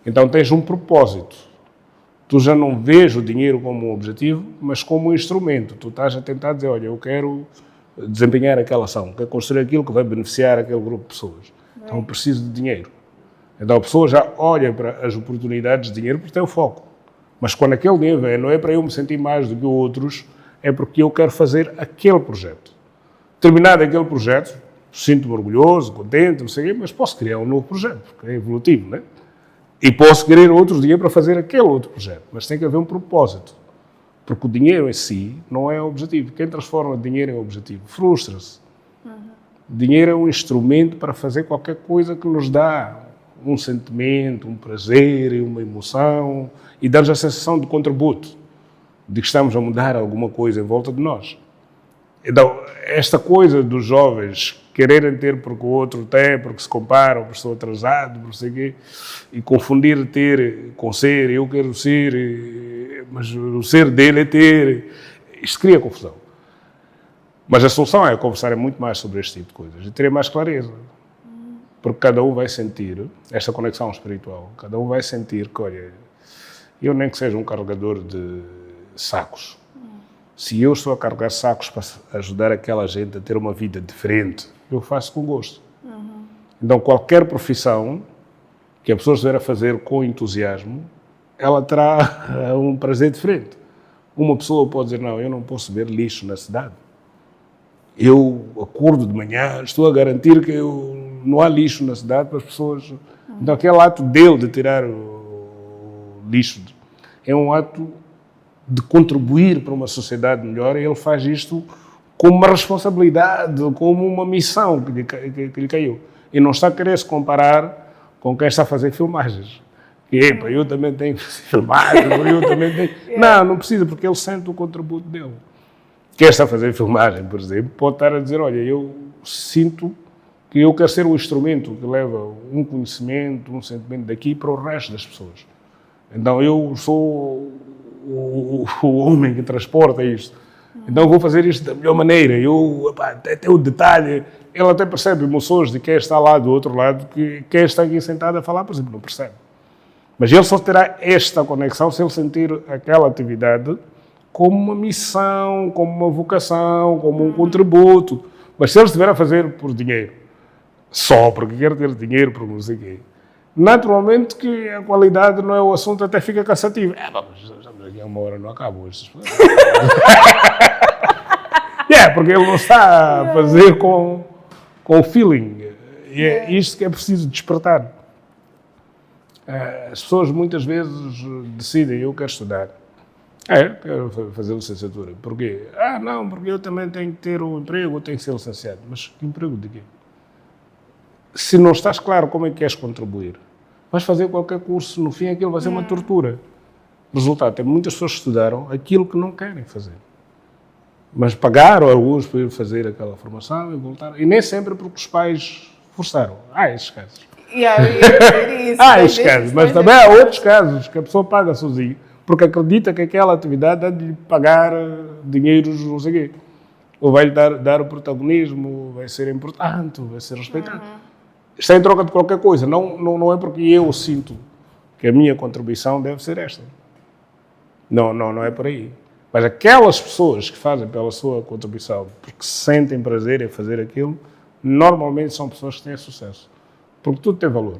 Então, tens um propósito. Tu já não vês o dinheiro como um objetivo, mas como um instrumento. Tu estás a tentar dizer, olha, eu quero desempenhar aquela ação, quero construir aquilo que vai beneficiar aquele grupo de pessoas. Então, eu preciso de dinheiro. Então, a pessoa já olha para as oportunidades de dinheiro porque tem o foco. Mas quando aquele dinheiro vem, não é para eu me sentir mais do que outros, é porque eu quero fazer aquele projeto. Terminado aquele projeto, sinto-me orgulhoso, contente, não sei o quê, mas posso criar um novo projeto, porque é evolutivo, não é? E posso querer outro dinheiro para fazer aquele outro projeto, mas tem que haver um propósito. Porque o dinheiro em si não é o objetivo. Quem transforma dinheiro em objetivo frustra-se. Dinheiro é um instrumento para fazer qualquer coisa que nos dá um sentimento, um prazer, uma emoção e dá-nos a sensação de contributo, de que estamos a mudar alguma coisa em volta de nós. Então, esta coisa dos jovens quererem ter porque o outro tem, porque se comparam, porque estou atrasado, por sei quê, e confundir ter com ser, eu quero ser, mas o ser dele é ter, isto cria confusão. Mas a solução é conversarem muito mais sobre este tipo de coisas e terem mais clareza. Porque cada um vai sentir esta conexão espiritual, cada um vai sentir que, olha, eu nem que seja um carregador de sacos, se eu estou a carregar sacos para ajudar aquela gente a ter uma vida diferente, eu faço com gosto. Então, qualquer profissão que a pessoa estiver a fazer com entusiasmo, ela terá um prazer diferente. Uma pessoa pode dizer, não, eu não posso ver lixo na cidade. Eu acordo de manhã, estou a garantir que não há lixo na cidade para as pessoas. Então, aquele ato dele de tirar o lixo é um ato de contribuir para uma sociedade melhor, e ele faz isto como uma responsabilidade, como uma missão que lhe caiu. E não está a querer se comparar com quem está a fazer filmagens. Epa, eu também tenho que fazer filmagens, eu também tenho... Não precisa, porque ele sente o contributo dele. Quem está a fazer filmagem, por exemplo, pode estar a dizer, olha, eu sinto que eu quero ser o instrumento que leva um conhecimento, um sentimento daqui para o resto das pessoas. Então eu sou o homem que transporta isto. Então vou fazer isto da melhor maneira. Eu, até o detalhe, ele até percebe emoções de quem está lá do outro lado, que quem está aqui sentado a falar, por exemplo, não percebe. Mas ele só terá esta conexão se ele sentir aquela atividade como uma missão, como uma vocação, como um contributo. Mas se ele estiver a fazer por dinheiro, só porque quer ter dinheiro, por não sei o quê, naturalmente que a qualidade não é o assunto, até fica cansativo. Mas estamos aqui há uma hora, não acabam estes. Porque ele não está a fazer com feeling. E é isto que é preciso despertar. As pessoas muitas vezes decidem, eu quero estudar. Quero fazer licenciatura. Porquê? Não, porque eu também tenho que ter um emprego, eu tenho que ser licenciado. Mas que emprego de quê? Se não estás claro como é que queres contribuir, vais fazer qualquer curso, no fim aquilo vai ser uma tortura. Resultado, tem muitas pessoas que estudaram aquilo que não querem fazer. Mas pagaram alguns para ir fazer aquela formação e voltaram. E nem sempre porque os pais forçaram. Esses casos. Esses casos. Mas também há outros casos que a pessoa paga sozinho, porque acredita que aquela atividade é de lhe pagar dinheiros, não sei o quê. Ou vai-lhe dar o protagonismo, vai ser importante, vai ser respeitado. Isto é em troca de qualquer coisa. Não é porque eu sinto que a minha contribuição deve ser esta. Não é por aí. Mas aquelas pessoas que fazem pela sua contribuição, porque sentem prazer em fazer aquilo, normalmente são pessoas que têm sucesso. Porque tudo tem valor.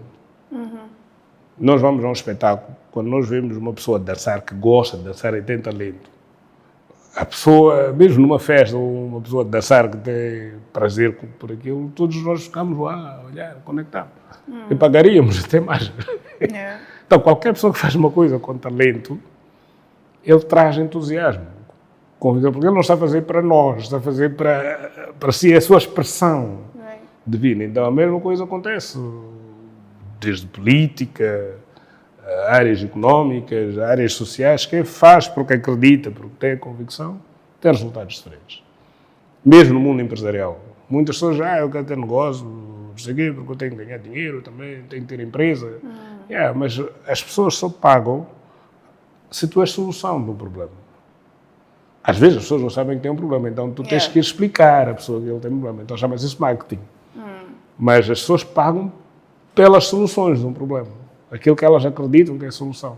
Nós vamos a um espetáculo, quando nós vemos uma pessoa dançar, que gosta de dançar e tem talento, a pessoa, mesmo numa festa, uma pessoa de dançar que tem prazer por aquilo, todos nós ficamos lá a olhar, conectados. E pagaríamos até mais. Então, qualquer pessoa que faz uma coisa com talento, ele traz entusiasmo. Porque ele não está a fazer para nós, está a fazer para si, é a sua expressão divina. Então, a mesma coisa acontece, desde política, áreas económicas, áreas sociais. Quem faz porque acredita, porque tem a convicção, tem resultados diferentes. Mesmo no mundo empresarial. Muitas pessoas, eu quero ter negócio, não sei o quê, porque eu tenho que ganhar dinheiro também, tenho que ter empresa. Mas as pessoas só pagam se tu és solução do problema. Às vezes as pessoas não sabem que tem um problema, então tu tens que explicar à pessoa que ele tem um problema. Então chama-se isso marketing. Mas as pessoas pagam pelas soluções de um problema. Aquilo que elas acreditam que é a solução.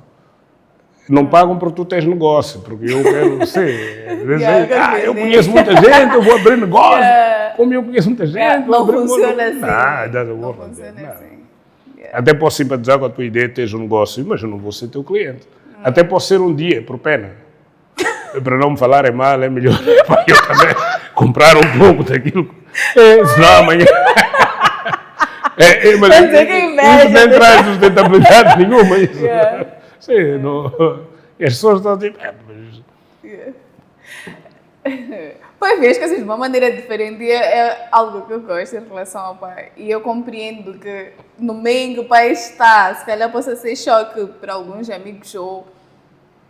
Não pagam porque tu tens negócio, porque eu quero ser. Às vezes eu conheço muita gente, eu vou abrir negócio. Como eu conheço muita gente, não funciona assim. Não funciona assim. Até posso simpatizar com a tua ideia de teres um negócio, mas eu não vou ser teu cliente. Até posso ser um dia, por pena. Para não me falarem mal, é melhor eu também comprar um pouco daquilo. Senão amanhã... mas isso nem traz sustentabilidade nenhuma. Isso. Sim, não, as pessoas estão tipo... Pois vês que assim, de uma maneira diferente, é algo que eu gosto em relação ao pai. E eu compreendo que no meio em que o pai está, se calhar possa ser choque para alguns amigos ou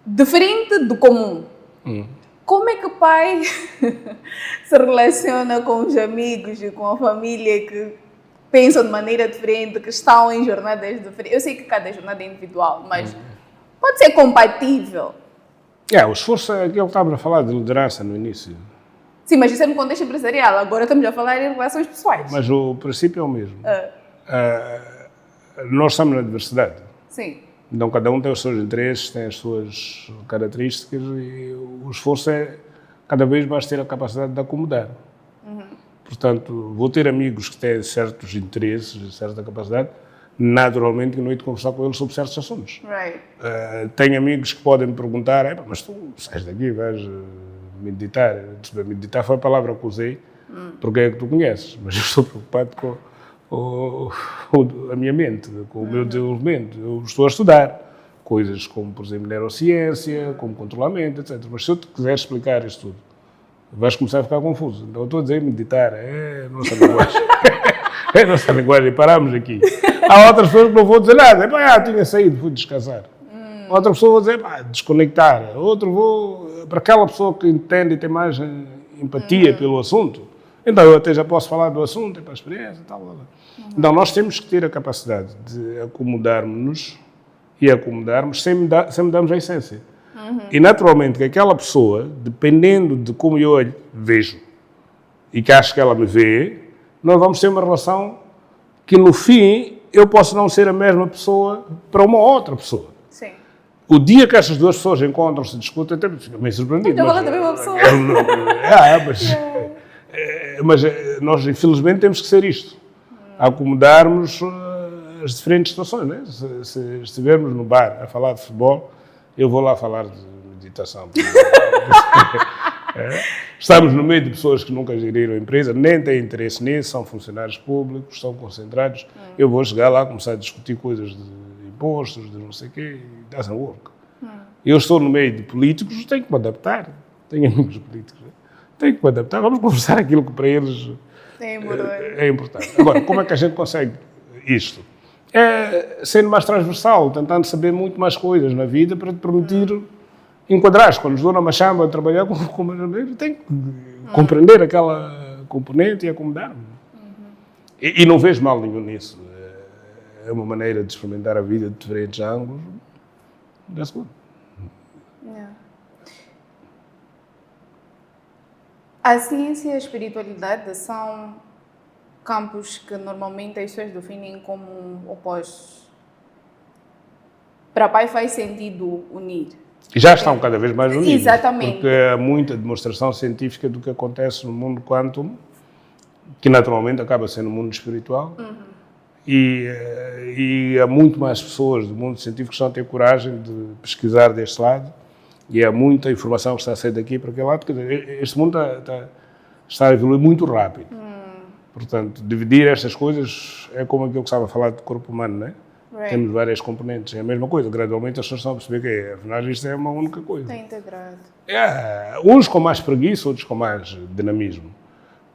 diferente do comum. como é que o pai se relaciona com os amigos e com a família que pensam de maneira diferente, que estão em jornadas diferentes? Eu sei que cada jornada é individual, mas pode ser compatível. O esforço é aquilo que estávamos a falar de liderança no início. Sim, mas isso é no contexto empresarial. Agora estamos a falar em relações pessoais. Mas o princípio é o mesmo. Nós estamos na diversidade. Sim. Então, cada um tem os seus interesses, tem as suas características e o esforço é cada vez mais ter a capacidade de acomodar. Portanto, vou ter amigos que têm certos interesses, certa capacidade, naturalmente que não hei de conversar com eles sobre certos assuntos. Right. Tenho amigos que podem me perguntar, mas tu sais daqui, vais meditar. Meditar foi a palavra que usei, porque é que tu conheces, mas eu estou preocupado com a minha mente, com o meu desenvolvimento. Eu estou a estudar coisas como, por exemplo, neurociência, como controlamento, etc. Mas se eu te quiser explicar isto tudo, vais começar a ficar confuso. Então, eu estou a dizer meditar, é a nossa linguagem. É a nossa linguagem, paramos aqui. Há outras pessoas que não vão dizer nada. Tinha saído, fui descansar. Outra pessoa vai dizer, desconectar. Outra para aquela pessoa que entende e tem mais empatia pelo assunto. Então, eu até já posso falar do assunto, para a experiência e tal. Então, nós temos que ter a capacidade de acomodarmos-nos e acomodarmos sem mudarmos a essência. E, naturalmente, que aquela pessoa, dependendo de como eu vejo e que acho que ela me vê, nós vamos ter uma relação que, no fim, eu posso não ser a mesma pessoa para uma outra pessoa. Sim. O dia que essas duas pessoas encontram-se, discutem, até fico meio surpreendido. Eu também uma pessoa. Mas nós, infelizmente, temos que ser isto. Acomodarmos as diferentes situações. Né? Se estivermos no bar a falar de futebol, eu vou lá falar de meditação. Estamos no meio de pessoas que nunca geriram a empresa, nem têm interesse nisso, são funcionários públicos, estão concentrados. Eu vou chegar lá, começar a discutir coisas de impostos, de não sei o quê, e doesn't work. Eu estou no meio de políticos, tenho que me adaptar. Tenho amigos políticos. Tenho que me adaptar. Vamos conversar aquilo que para eles é importante. Agora, como é que a gente consegue isto? Sendo mais transversal, tentando saber muito mais coisas na vida para te permitir enquadrar-se. Quando estou na Machamba a trabalhar com marceneiro, tenho que compreender aquela componente e acomodar-me. E não vejo mal nenhum nisso. É uma maneira de experimentar a vida de diferentes ângulos. That's good. A ciência e a espiritualidade são campos que normalmente as pessoas definem como opostos. Para pai faz sentido unir. E já estão cada vez mais unidos. Exatamente. Porque há muita demonstração científica do que acontece no mundo quantum, que naturalmente acaba sendo o mundo espiritual. E há muito mais pessoas do mundo científico que estão a ter coragem de pesquisar deste lado. E há muita informação que está a sair daqui para aquele lado. Quer dizer, este mundo está a evoluir muito rápido. Portanto, dividir estas coisas é como aquilo que estava a falar do corpo humano, não é? Right. Temos várias componentes, é a mesma coisa. Gradualmente as pessoas estão a perceber que afinal isto é uma única coisa. Está integrado. Uns com mais preguiça, outros com mais dinamismo.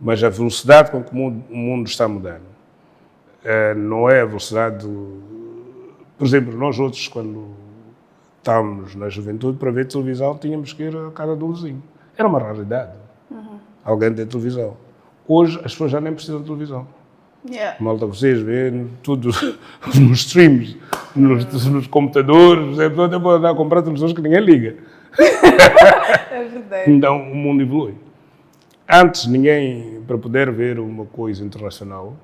Mas a velocidade com que o mundo está mudando não é a velocidade do... Por exemplo, nós outros, quando estávamos na juventude, para ver televisão, tínhamos que ir à casa do vizinho. Era uma raridade. Alguém tem televisão. Hoje, as pessoas já nem precisam de televisão. Malta, vocês veem tudo nos streams, nos computadores, a pessoa até pode andar a comprar televisões que ninguém liga. É verdade. Então, o mundo evolui. Antes, ninguém, para poder ver uma coisa internacional,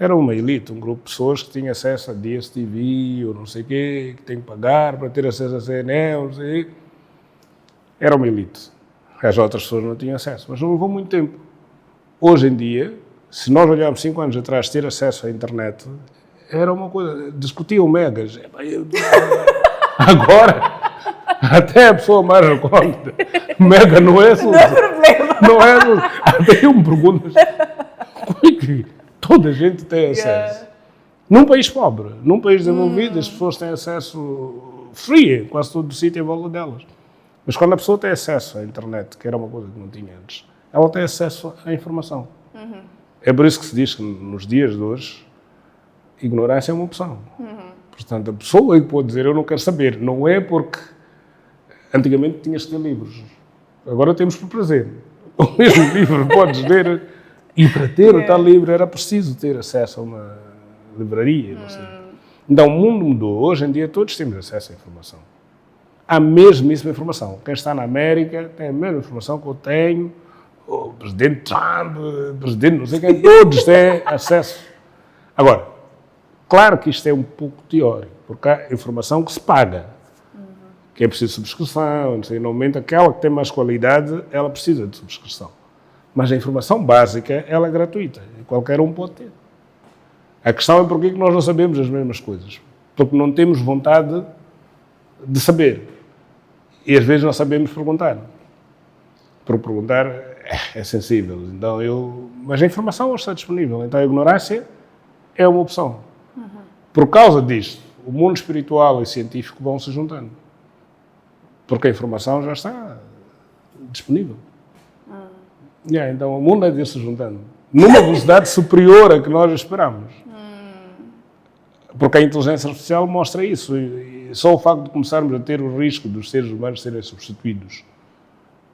era uma elite, um grupo de pessoas que tinha acesso a DSTV ou não sei o quê, que tem que pagar para ter acesso a CNN, não sei. Era uma elite. As outras pessoas não tinham acesso, mas não levou muito tempo. Hoje em dia, se nós olharmos 5 anos atrás, ter acesso à internet era uma coisa, discutiam megas. Agora, até a pessoa mais recorda, mega não é assim. Não é problema. Não é assim. Até eu me pergunto, como é que toda a gente tem acesso? Num país pobre, num país desenvolvido, as pessoas têm acesso free, quase todo o sítio em volta delas. Mas quando a pessoa tem acesso à internet, que era uma coisa que não tinha antes, ela tem acesso à informação. É por isso que se diz que nos dias de hoje, ignorância é uma opção. Portanto, a pessoa que pode dizer eu não quero saber, não é porque antigamente tinhas que ter livros. Agora temos por prazer. O mesmo livro podes ler, e para ter o tal livro era preciso ter acesso a uma livraria, não sei. Então o mundo mudou. Hoje em dia todos temos acesso à informação. Há a mesmíssima informação. Quem está na América tem a mesma informação que eu tenho, o presidente Trump, o presidente não sei quem, todos têm acesso. Agora, claro que isto é um pouco teórico, porque há informação que se paga, que é preciso subscrição, não sei, normalmente aquela que tem mais qualidade, ela precisa de subscrição. Mas a informação básica, ela é gratuita, e qualquer um pode ter. A questão é porque nós não sabemos as mesmas coisas, porque não temos vontade de saber. E às vezes não sabemos perguntar. Porque perguntar é sensível. Então mas a informação está disponível. Então a ignorância é uma opção. Por causa disto, o mundo espiritual e científico vão se juntando. Porque a informação já está disponível. Então o mundo é de se juntando. Numa velocidade superior a que nós esperamos. Porque a inteligência artificial mostra isso. E só o facto de começarmos a ter o risco dos seres humanos serem substituídos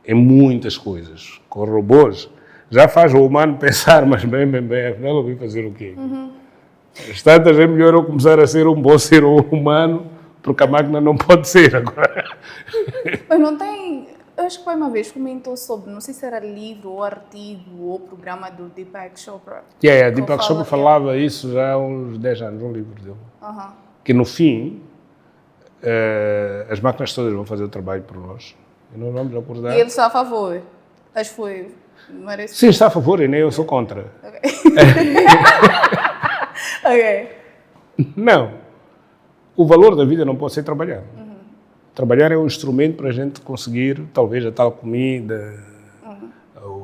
em muitas coisas, com robôs, já faz o humano pensar, mas bem, afinal eu vim fazer o quê? Às tantas é melhor eu começar a ser um bom ser humano, porque a máquina não pode ser agora. Mas não tem... Eu acho que foi uma vez comentou sobre, não sei se era livro ou artigo ou programa do Deepak Chopra. Deepak Chopra falava isso já há uns 10 anos, um livro dele. Que no fim, as máquinas todas vão fazer o trabalho por nós. E nós vamos acordar. E ele está a favor? Acho que foi... Sim, está a favor e nem eu sou contra. Ok. Não. O valor da vida não pode ser trabalhado. Trabalhar é um instrumento para a gente conseguir, talvez, a tal comida,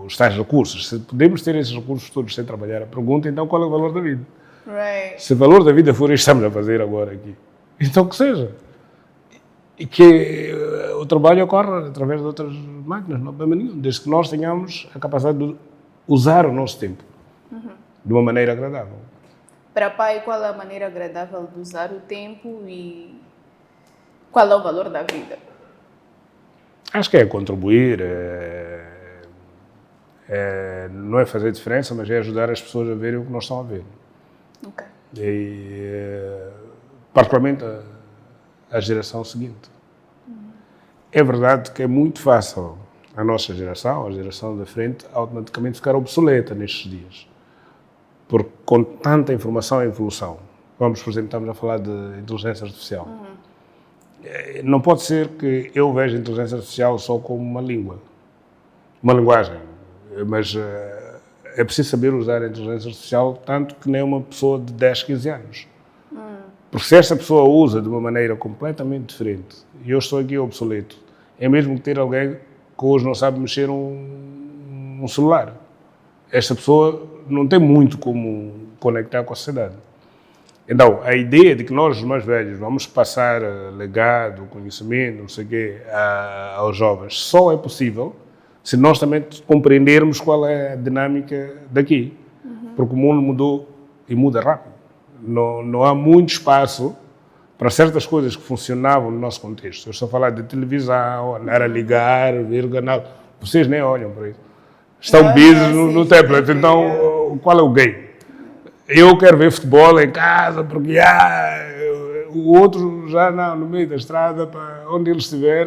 os tais recursos. Se podemos ter esses recursos todos sem trabalhar, a pergunta, então, qual é o valor da vida? Se o valor da vida for isto que estamos a fazer agora aqui, então que seja. E que o trabalho ocorra através de outras máquinas, não há problema nenhum, desde que nós tenhamos a capacidade de usar o nosso tempo de uma maneira agradável. Para pai, qual é a maneira agradável de usar o tempo e qual é o valor da vida? Acho que é contribuir, não é fazer diferença, mas é ajudar as pessoas a verem o que nós estão a ver. E, particularmente a geração seguinte. É verdade que é muito fácil a nossa geração, a geração da frente, automaticamente ficar obsoleta nestes dias. Porque com tanta informação e evolução, vamos, por exemplo, estamos a falar de inteligência artificial. Não pode ser que eu veja a inteligência artificial só como uma língua, uma linguagem, mas é preciso saber usar a inteligência artificial tanto que nem uma pessoa de 10, 15 anos. Porque se esta pessoa usa de uma maneira completamente diferente, e eu estou aqui obsoleto, é mesmo que ter alguém que hoje não sabe mexer um celular. Esta pessoa não tem muito como conectar com a sociedade. Então, a ideia de que nós, os mais velhos, vamos passar legado, conhecimento, não sei o quê, aos jovens, só é possível se nós também compreendermos qual é a dinâmica daqui. Porque o mundo mudou e muda rápido. Não há muito espaço para certas coisas que funcionavam no nosso contexto. Eu estou a falar de televisão, andar a ligar, ver o canal. Vocês nem olham para isso. Estão busy no tablet. Então, qual é o game? Eu quero ver futebol em casa, porque o outro já no meio da estrada, para onde ele estiver,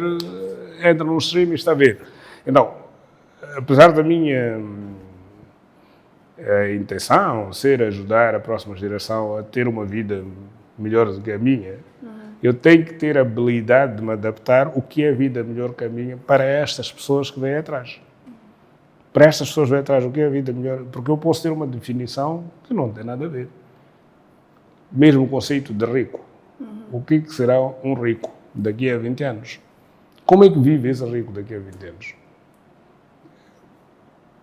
entra no stream e está a ver. Então, apesar da minha intenção ser ajudar a próxima geração a ter uma vida melhor do que a minha, eu tenho que ter a habilidade de me adaptar o que é a vida melhor que a minha para estas pessoas que vêm atrás. Para estas pessoas que vêm atrás, o que é a vida melhor? Porque eu posso ter uma definição que não tem nada a ver. Mesmo o conceito de rico. O que será um rico daqui a 20 anos? Como é que vive esse rico daqui a 20 anos?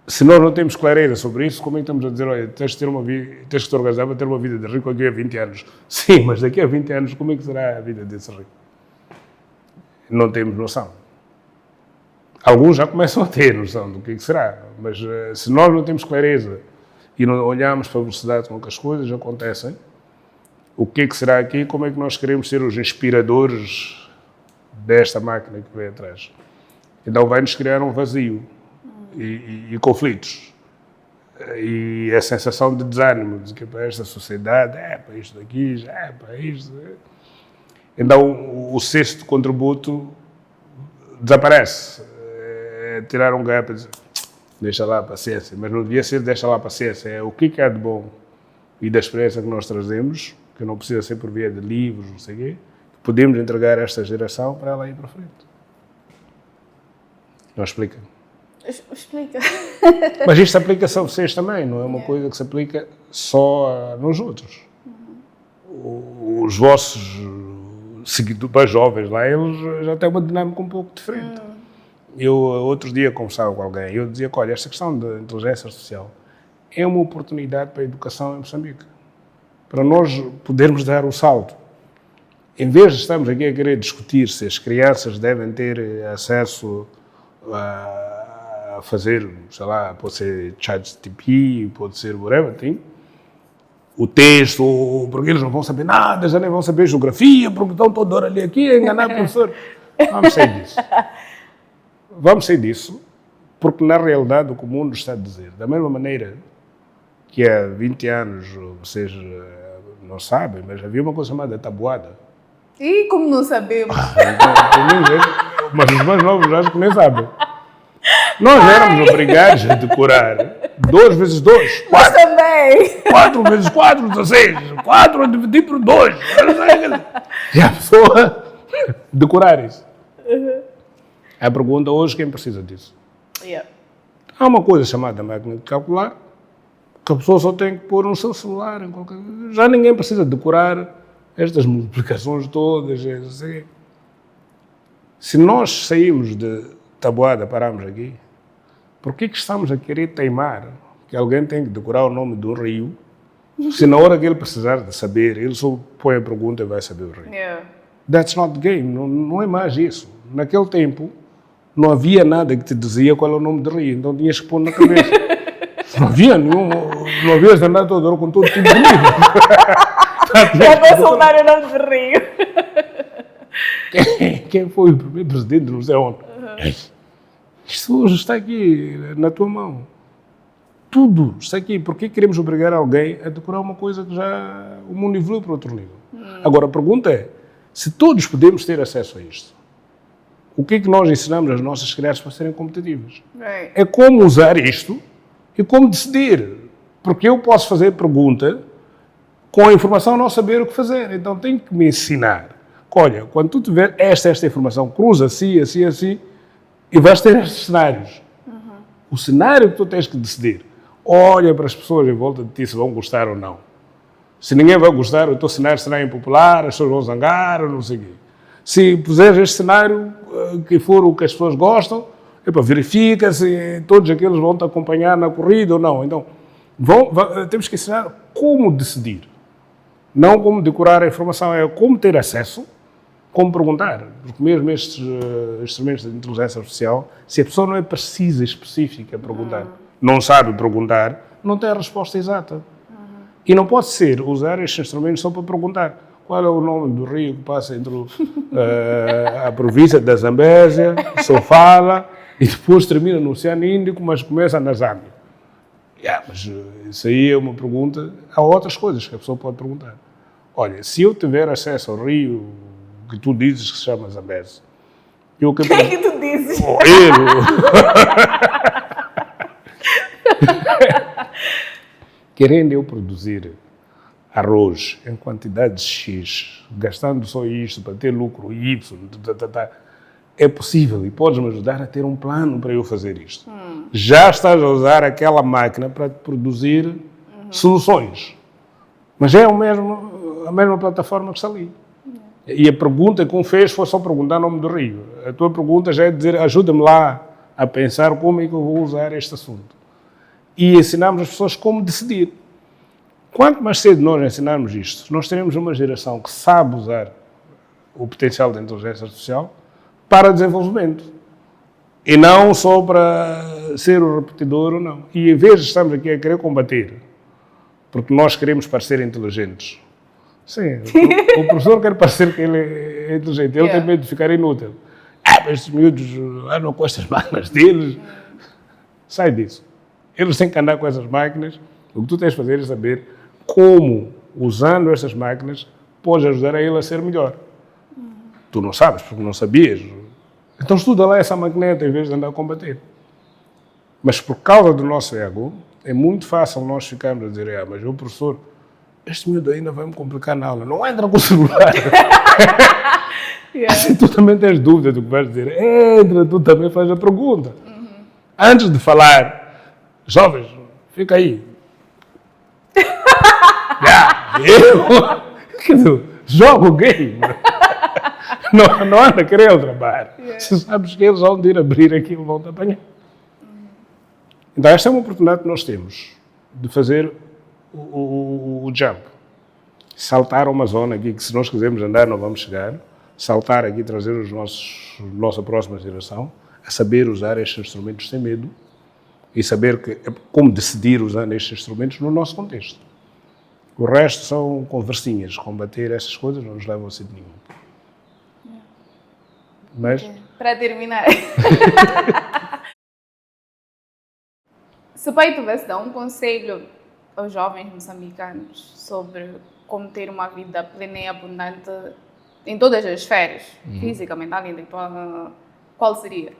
Se nós não temos clareza sobre isso, como é que estamos a dizer, olha, tens que te organizar para ter uma vida de rico daqui a 20 anos? Sim, mas daqui a 20 anos, como é que será a vida desse rico? Não temos noção. Alguns já começam a ter noção do que será, mas se nós não temos clareza e não olhamos para a velocidade com que as coisas acontecem, o que será aqui, como é que nós queremos ser os inspiradores desta máquina que vem atrás? Então vai-nos criar um vazio e conflitos. E a sensação de desânimo, de que para esta sociedade, para isto daqui, já é para isto. Então o sexto contributo desaparece. Tirar um gap e dizer, deixa lá a paciência, mas não devia ser deixa lá a paciência, é o que é de bom e da experiência que nós trazemos, que não precisa ser por via de livros, não sei o quê, podemos entregar a esta geração para ela ir para frente. Não explica? Explica. Mas isto aplica-se a vocês também, não é uma coisa que se aplica só nos outros. Os vossos seguidores jovens lá, eles já têm uma dinâmica um pouco diferente. Eu, outro dia, conversava com alguém e eu dizia que, olha, esta questão da inteligência artificial é uma oportunidade para a educação em Moçambique. Para nós podermos dar o salto. Em vez de estarmos aqui a querer discutir se as crianças devem ter acesso a fazer, sei lá, pode ser ChatGPT, pode ser whatever, tem o texto, porque eles não vão saber nada, já nem vão saber geografia, porque estão toda hora ali aqui a enganar o professor. Vamos sair disso. Vamos sair disso, porque na realidade o que o mundo está a dizer, da mesma maneira que há 20 anos, vocês não sabem, mas havia uma coisa chamada tabuada. E como não sabemos? Mas os mais novos acho que nem sabem. Nós éramos obrigados a decorar 2 vezes 2, 4. Nós também. 4 vezes 4, 16. 4 a dividir por 2. E a pessoa decorar isso. A pergunta hoje, quem precisa disso? Há uma coisa chamada máquina de calcular, que a pessoa só tem que pôr no seu celular. Em qualquer... Já ninguém precisa decorar estas multiplicações todas. Assim. Se nós saímos de tabuada, paramos aqui, por que estamos a querer teimar que alguém tem que decorar o nome do rio, se na hora que ele precisar de saber, ele só põe a pergunta e vai saber o rio? That's not the game. Não é mais isso. Naquele tempo, não havia nada que te dizia qual é o nome do rio, então tinhas que pôr na cabeça. Não havia nenhum, não havia andar toda hora com todo tipo de livro. Já vou soltar o nome do rio. Quem foi o primeiro presidente, não sei onde. Isto hoje está aqui na tua mão. Tudo está aqui. Por que queremos obrigar alguém a decorar uma coisa que já o mundo evoluiu para outro nível? Agora, a pergunta é, se todos podemos ter acesso a isto, o que é que nós ensinamos às nossas crianças para serem competitivas? É como usar isto e como decidir. Porque eu posso fazer pergunta com a informação não saber o que fazer. Então, tenho que me ensinar. Olha, quando tu tiver esta informação, cruza assim, assim, assim, e vais ter estes cenários. O cenário que tu tens que decidir. Olha para as pessoas em volta de ti se vão gostar ou não. Se ninguém vai gostar, o teu cenário será impopular, as pessoas vão zangar, ou não sei o quê. Se puseres este cenário que for o que as pessoas gostam, verifica se todos aqueles vão te acompanhar na corrida ou não. Então, temos que ensinar como decidir. Não como decorar a informação, é como ter acesso, como perguntar. Porque mesmo estes instrumentos de inteligência artificial, se a pessoa não é precisa, específica a perguntar, não sabe perguntar, não tem a resposta exata. E não pode ser usar estes instrumentos só para perguntar qual é o nome do rio que passa entre a província da Zambésia, Sofala, e depois termina no Oceano Índico, mas começa na Zâmbia. Mas isso aí é uma pergunta. Há outras coisas que a pessoa pode perguntar. Olha, se eu tiver acesso ao rio que tu dizes que se chama Zambésia, o que é que tu dizes? Querendo eu produzir arroz em quantidade X, gastando só isto para ter lucro Y, é possível e podes me ajudar a ter um plano para eu fazer isto. Já estás a usar aquela máquina para produzir soluções, mas é a mesma plataforma que está ali. E a pergunta que fez foi só perguntar o nome do rio. A tua pergunta já é dizer, ajuda-me lá a pensar como é que eu vou usar este assunto. E ensinamos as pessoas como decidir. Quanto mais cedo nós ensinarmos isto, nós teremos uma geração que sabe usar o potencial da inteligência artificial para desenvolvimento. E não só para ser o repetidor ou não. E em vez de estarmos aqui a querer combater, porque nós queremos parecer inteligentes. Sim, o professor quer parecer que ele é inteligente, ele tem medo de ficar inútil. estes miúdos andam com estas máquinas deles. Sai disso. Eles têm que andar com essas máquinas. O que tu tens de fazer é saber como, usando estas máquinas, podes ajudar a ele a ser melhor. Tu não sabes, porque não sabias. Então estuda lá essa maquineta em vez de andar a combater. Mas por causa do nosso ego, é muito fácil nós ficarmos a dizer, mas o professor, este miúdo ainda vai me complicar na aula. Não entra com o celular. Se tu também tens dúvida do que vais dizer, entra, tu também faz a pergunta. Antes de falar, jovens, fica aí. Eu jogo game. Não anda a querer o trabalho. Se sabes que eles vão ir abrir aquilo, vão te apanhar. Então, esta é uma oportunidade que nós temos de fazer o jump. Saltar uma zona aqui que, se nós quisermos andar, não vamos chegar. Saltar aqui, trazer nossa próxima geração a saber usar estes instrumentos sem medo e saber como decidir usando estes instrumentos no nosso contexto. O resto são conversinhas. Combater essas coisas não nos levam a sítio nenhum. Mas... Para terminar... Se o pai tivesse dar um conselho aos jovens moçambicanos sobre como ter uma vida plena e abundante em todas as esferas, física, mental e intelectual, qual seria?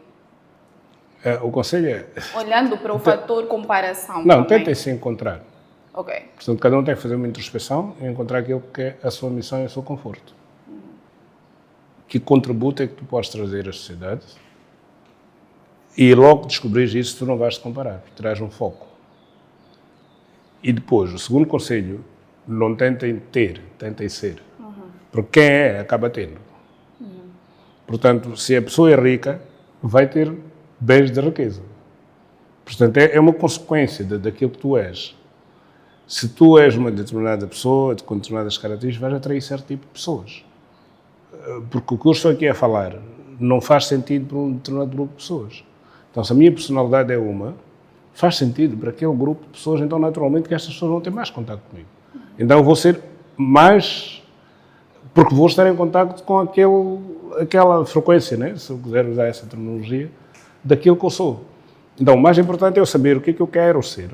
O conselho é... Olhando para o fator comparação. Não, tentem se encontrar. Ok. Portanto, cada um tem que fazer uma introspeção e encontrar aquilo que é a sua missão e o seu conforto. Que contributo é que tu podes trazer à sociedade? E logo descobrir isso, tu não vais te comparar, terás um foco. E depois, o segundo conselho, não tentem ter, tentem ser. Porque quem é, acaba tendo. Portanto, se a pessoa é rica, vai ter bens de riqueza. Portanto, é uma consequência daquilo que tu és. Se tu és uma determinada pessoa, com determinadas características, vais atrair certo tipo de pessoas. Porque o que eu estou aqui a falar não faz sentido para um determinado grupo de pessoas. Então, se a minha personalidade é uma, faz sentido para aquele grupo de pessoas, então, naturalmente, que estas pessoas vão ter mais contato comigo. Então, eu vou ser mais... Porque vou estar em contato com aquela frequência, né? Se eu quiser usar essa terminologia, daquilo que eu sou. Então, o mais importante é eu saber o que é que eu quero ser.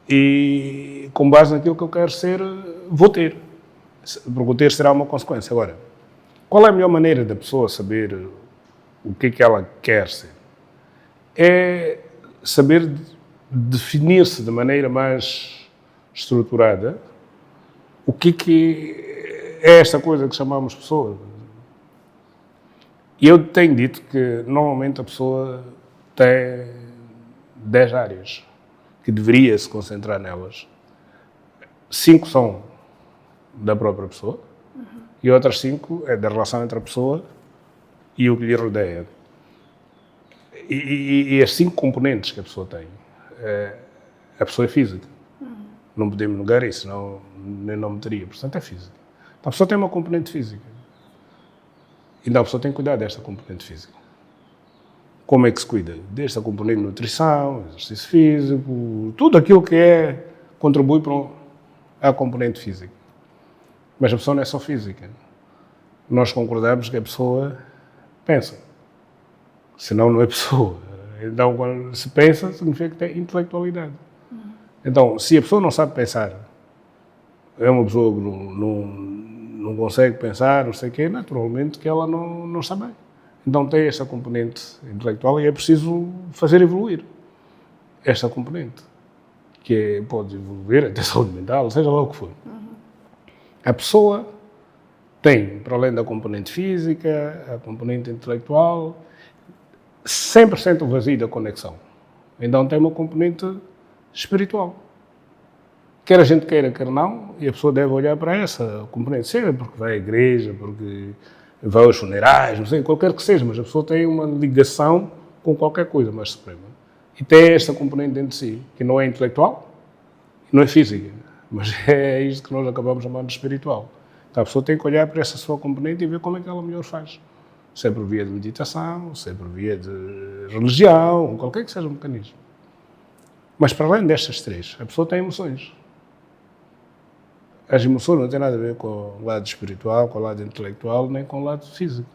E, com base naquilo que eu quero ser, vou ter. Porque o ter será uma consequência. Agora, qual é a melhor maneira da pessoa saber o que é que ela quer ser? É saber definir-se de maneira mais estruturada o que é esta coisa que chamamos pessoa. E eu tenho dito que, normalmente, a pessoa tem 10 áreas que deveria se concentrar nelas. 5 são da própria pessoa e outras 5 é da relação entre a pessoa e o que lhe rodeia. E as 5 componentes que a pessoa tem. A pessoa é física. Não podemos negar isso, senão nem não meteria. Portanto, é física. Então, a pessoa tem uma componente física. Então, a pessoa tem que cuidar desta componente física. Como é que se cuida? Desta componente de nutrição, exercício físico, tudo aquilo que contribui para a componente física. Mas a pessoa não é só física. Nós concordamos que a pessoa pensa. Senão não é pessoa. Então, quando se pensa, significa que tem intelectualidade. Então, se a pessoa não sabe pensar, é uma pessoa que não consegue pensar, não sei o quê, naturalmente que ela não está bem. Então tem esta componente intelectual e é preciso fazer evoluir esta componente, que pode evoluir até saúde mental, seja lá o que for. A pessoa tem, para além da componente física, a componente intelectual, 100% o vazio da conexão. Então tem uma componente espiritual. Quer a gente queira, quer não, e a pessoa deve olhar para essa componente, seja porque vai à igreja, porque vai aos funerais, não sei, qualquer que seja, mas a pessoa tem uma ligação com qualquer coisa mais suprema. E tem esta componente dentro de si, que não é intelectual, não é física, mas é isto que nós acabamos chamando de espiritual. Então a pessoa tem que olhar para essa sua componente e ver como é que ela melhor faz. Se é por via de meditação, se é por via de religião, qualquer que seja o mecanismo. Mas para além destas 3, a pessoa tem emoções. As emoções não têm nada a ver com o lado espiritual, com o lado intelectual, nem com o lado físico.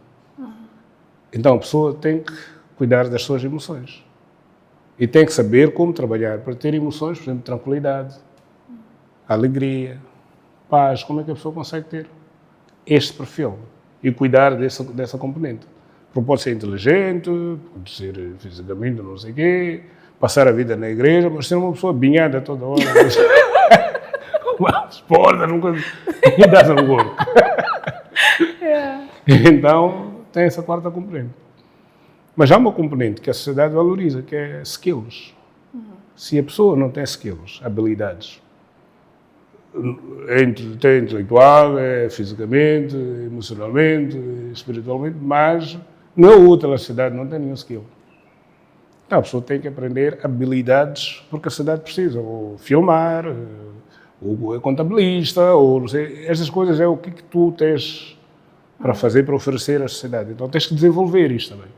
Então a pessoa tem que cuidar das suas emoções. E tem que saber como trabalhar para ter emoções, por exemplo, tranquilidade, alegria, paz. Como é que a pessoa consegue ter este perfil e cuidar dessa componente? Porque pode ser inteligente, pode ser fisicamente não sei o quê, passar a vida na igreja, mas ser uma pessoa binhada toda hora. Esporta, nunca dá no corpo. Então, tem essa quarta componente. Mas há uma componente que a sociedade valoriza, que é skills. Se a pessoa não tem skills, habilidades, é intelectual, é fisicamente, emocionalmente, espiritualmente, mas não é útil à sociedade, não tem nenhum skill. Então, a pessoa tem que aprender habilidades porque a sociedade precisa, ou filmar, ou é contabilista, ou não sei, estas coisas é o que tu tens para fazer, para oferecer à sociedade. Então, tens que desenvolver isto também.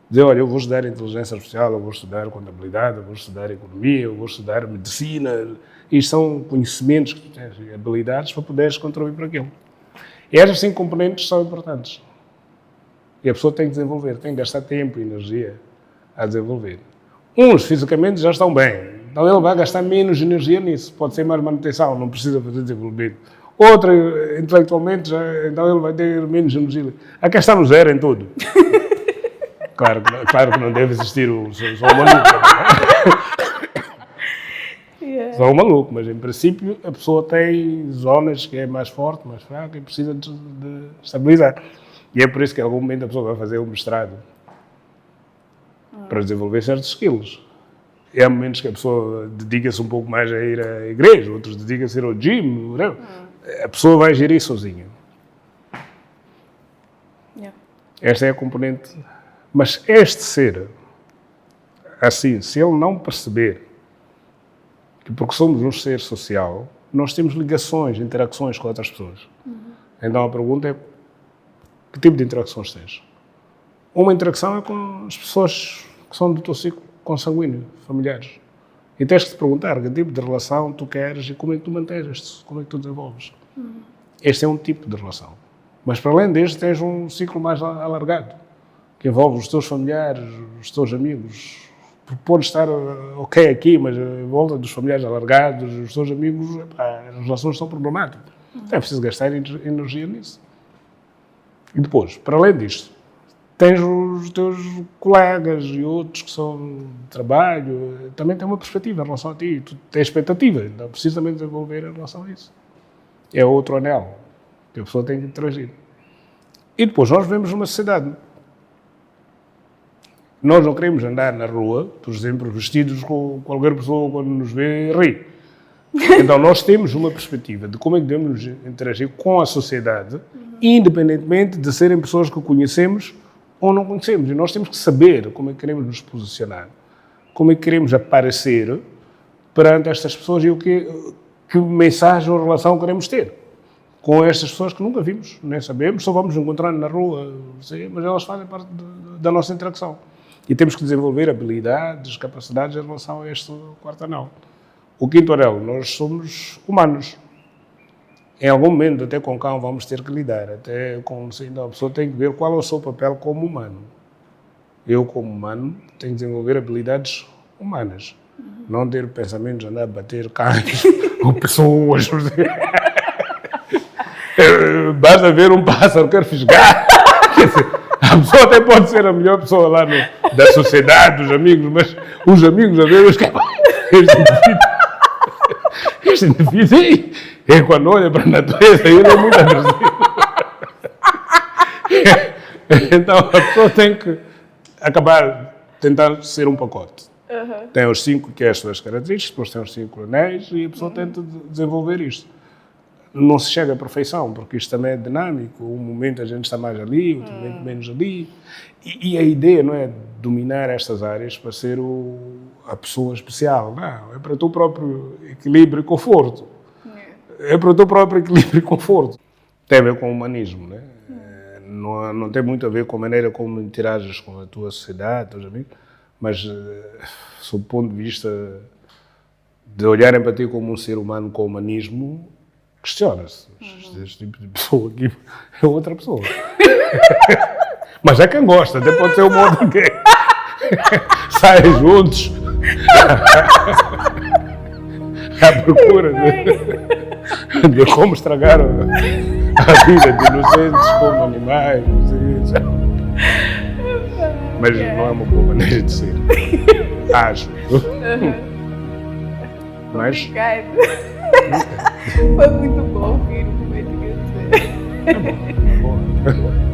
Dizer, olha, eu vou estudar inteligência artificial, eu vou estudar contabilidade, eu vou estudar economia, eu vou estudar medicina. Isto são conhecimentos que tu tens, habilidades para poderes contribuir para aquilo. E estas 5 componentes são importantes. E a pessoa tem que desenvolver, tem que gastar tempo e energia a desenvolver. Uns, fisicamente, já estão bem. Então ele vai gastar menos energia nisso. Pode ser mais manutenção, não precisa fazer desenvolvimento. Outro, intelectualmente, então ele vai ter menos energia. Aqui está no zero em tudo. Claro que não deve existir só o maluco. Só o maluco, mas em princípio a pessoa tem zonas que é mais forte, mais fraca e precisa de estabilizar. E é por isso que em algum momento a pessoa vai fazer um mestrado para desenvolver certos skills. E há momentos que a pessoa dedica-se um pouco mais a ir à igreja, outros dedicam-se a ir ao gym. Não? A pessoa vai gerir sozinha. Esta é a componente. Mas este ser, assim, se ele não perceber que porque somos um ser social, nós temos ligações, interações com outras pessoas. Então a pergunta é, que tipo de interações tens? Uma interação é com as pessoas que são do teu ciclo consanguíneo, familiares. E tens que te perguntar que tipo de relação tu queres e como é que tu mantens, como é que tu desenvolves. Este é um tipo de relação. Mas para além deste tens um ciclo mais alargado, que envolve os teus familiares, os teus amigos. Pode estar ok aqui, mas em volta dos familiares alargados, os teus amigos, as relações são problemáticas. Então é preciso gastar energia nisso. E depois, para além disto, tens os teus colegas e outros que são de trabalho, também têm uma perspectiva em relação a ti, tu tens expectativa, então precisas também desenvolver em relação a isso. É outro anel que a pessoa tem que interagir. E depois nós vivemos numa sociedade. Nós não queremos andar na rua, por exemplo, vestidos com qualquer pessoa quando nos vê ri. Então nós temos uma perspectiva de como é que devemos interagir com a sociedade, independentemente de serem pessoas que conhecemos ou não conhecemos. E nós temos que saber como é que queremos nos posicionar, como é que queremos aparecer perante estas pessoas e que mensagem ou relação queremos ter com estas pessoas que nunca vimos, nem sabemos, só vamos encontrar na rua, mas elas fazem parte da nossa interação. E temos que desenvolver habilidades, capacidades em relação a este quarto anel. O quinto anel, nós somos humanos. Em algum momento, até com quem vamos ter que lidar, até com a pessoa tem que ver qual é o seu papel como humano. Eu, como humano, tenho que desenvolver habilidades humanas. Não ter pensamentos de andar a bater cães ou pessoas. Basta ver um pássaro, quero fisgar. A pessoa até pode ser a melhor pessoa lá da sociedade, dos amigos, mas os amigos, a ver, este indivíduo é quando olha para a natureza, ele é muito agressivo. Então a pessoa tem que acabar tentar ser um pacote. Tem os 5 que é as suas características, depois tem os 5 anéis e a pessoa tenta desenvolver isto. Não se chega à perfeição, porque isto também é dinâmico. Um momento a gente está mais ali, outro momento menos ali. E a ideia não é dominar estas áreas para ser a pessoa especial. Não, é para o teu próprio equilíbrio e conforto. É para o teu próprio equilíbrio e conforto. Tem a ver com o humanismo, né? Não tem muito a ver com a maneira como interages com a tua sociedade, teus amigos, mas, sob o ponto de vista de olharem para ti como um ser humano com humanismo, questiona-se. Este tipo de pessoa aqui é outra pessoa. Mas é quem gosta, até pode ser o modo que saem juntos à procura de como estragar a vida de inocentes como animais. Mas não é uma boa maneira de ser. Acho. Mas. Obrigada. Foi muito bom ouvir o que eu tinha a dizer. É bom.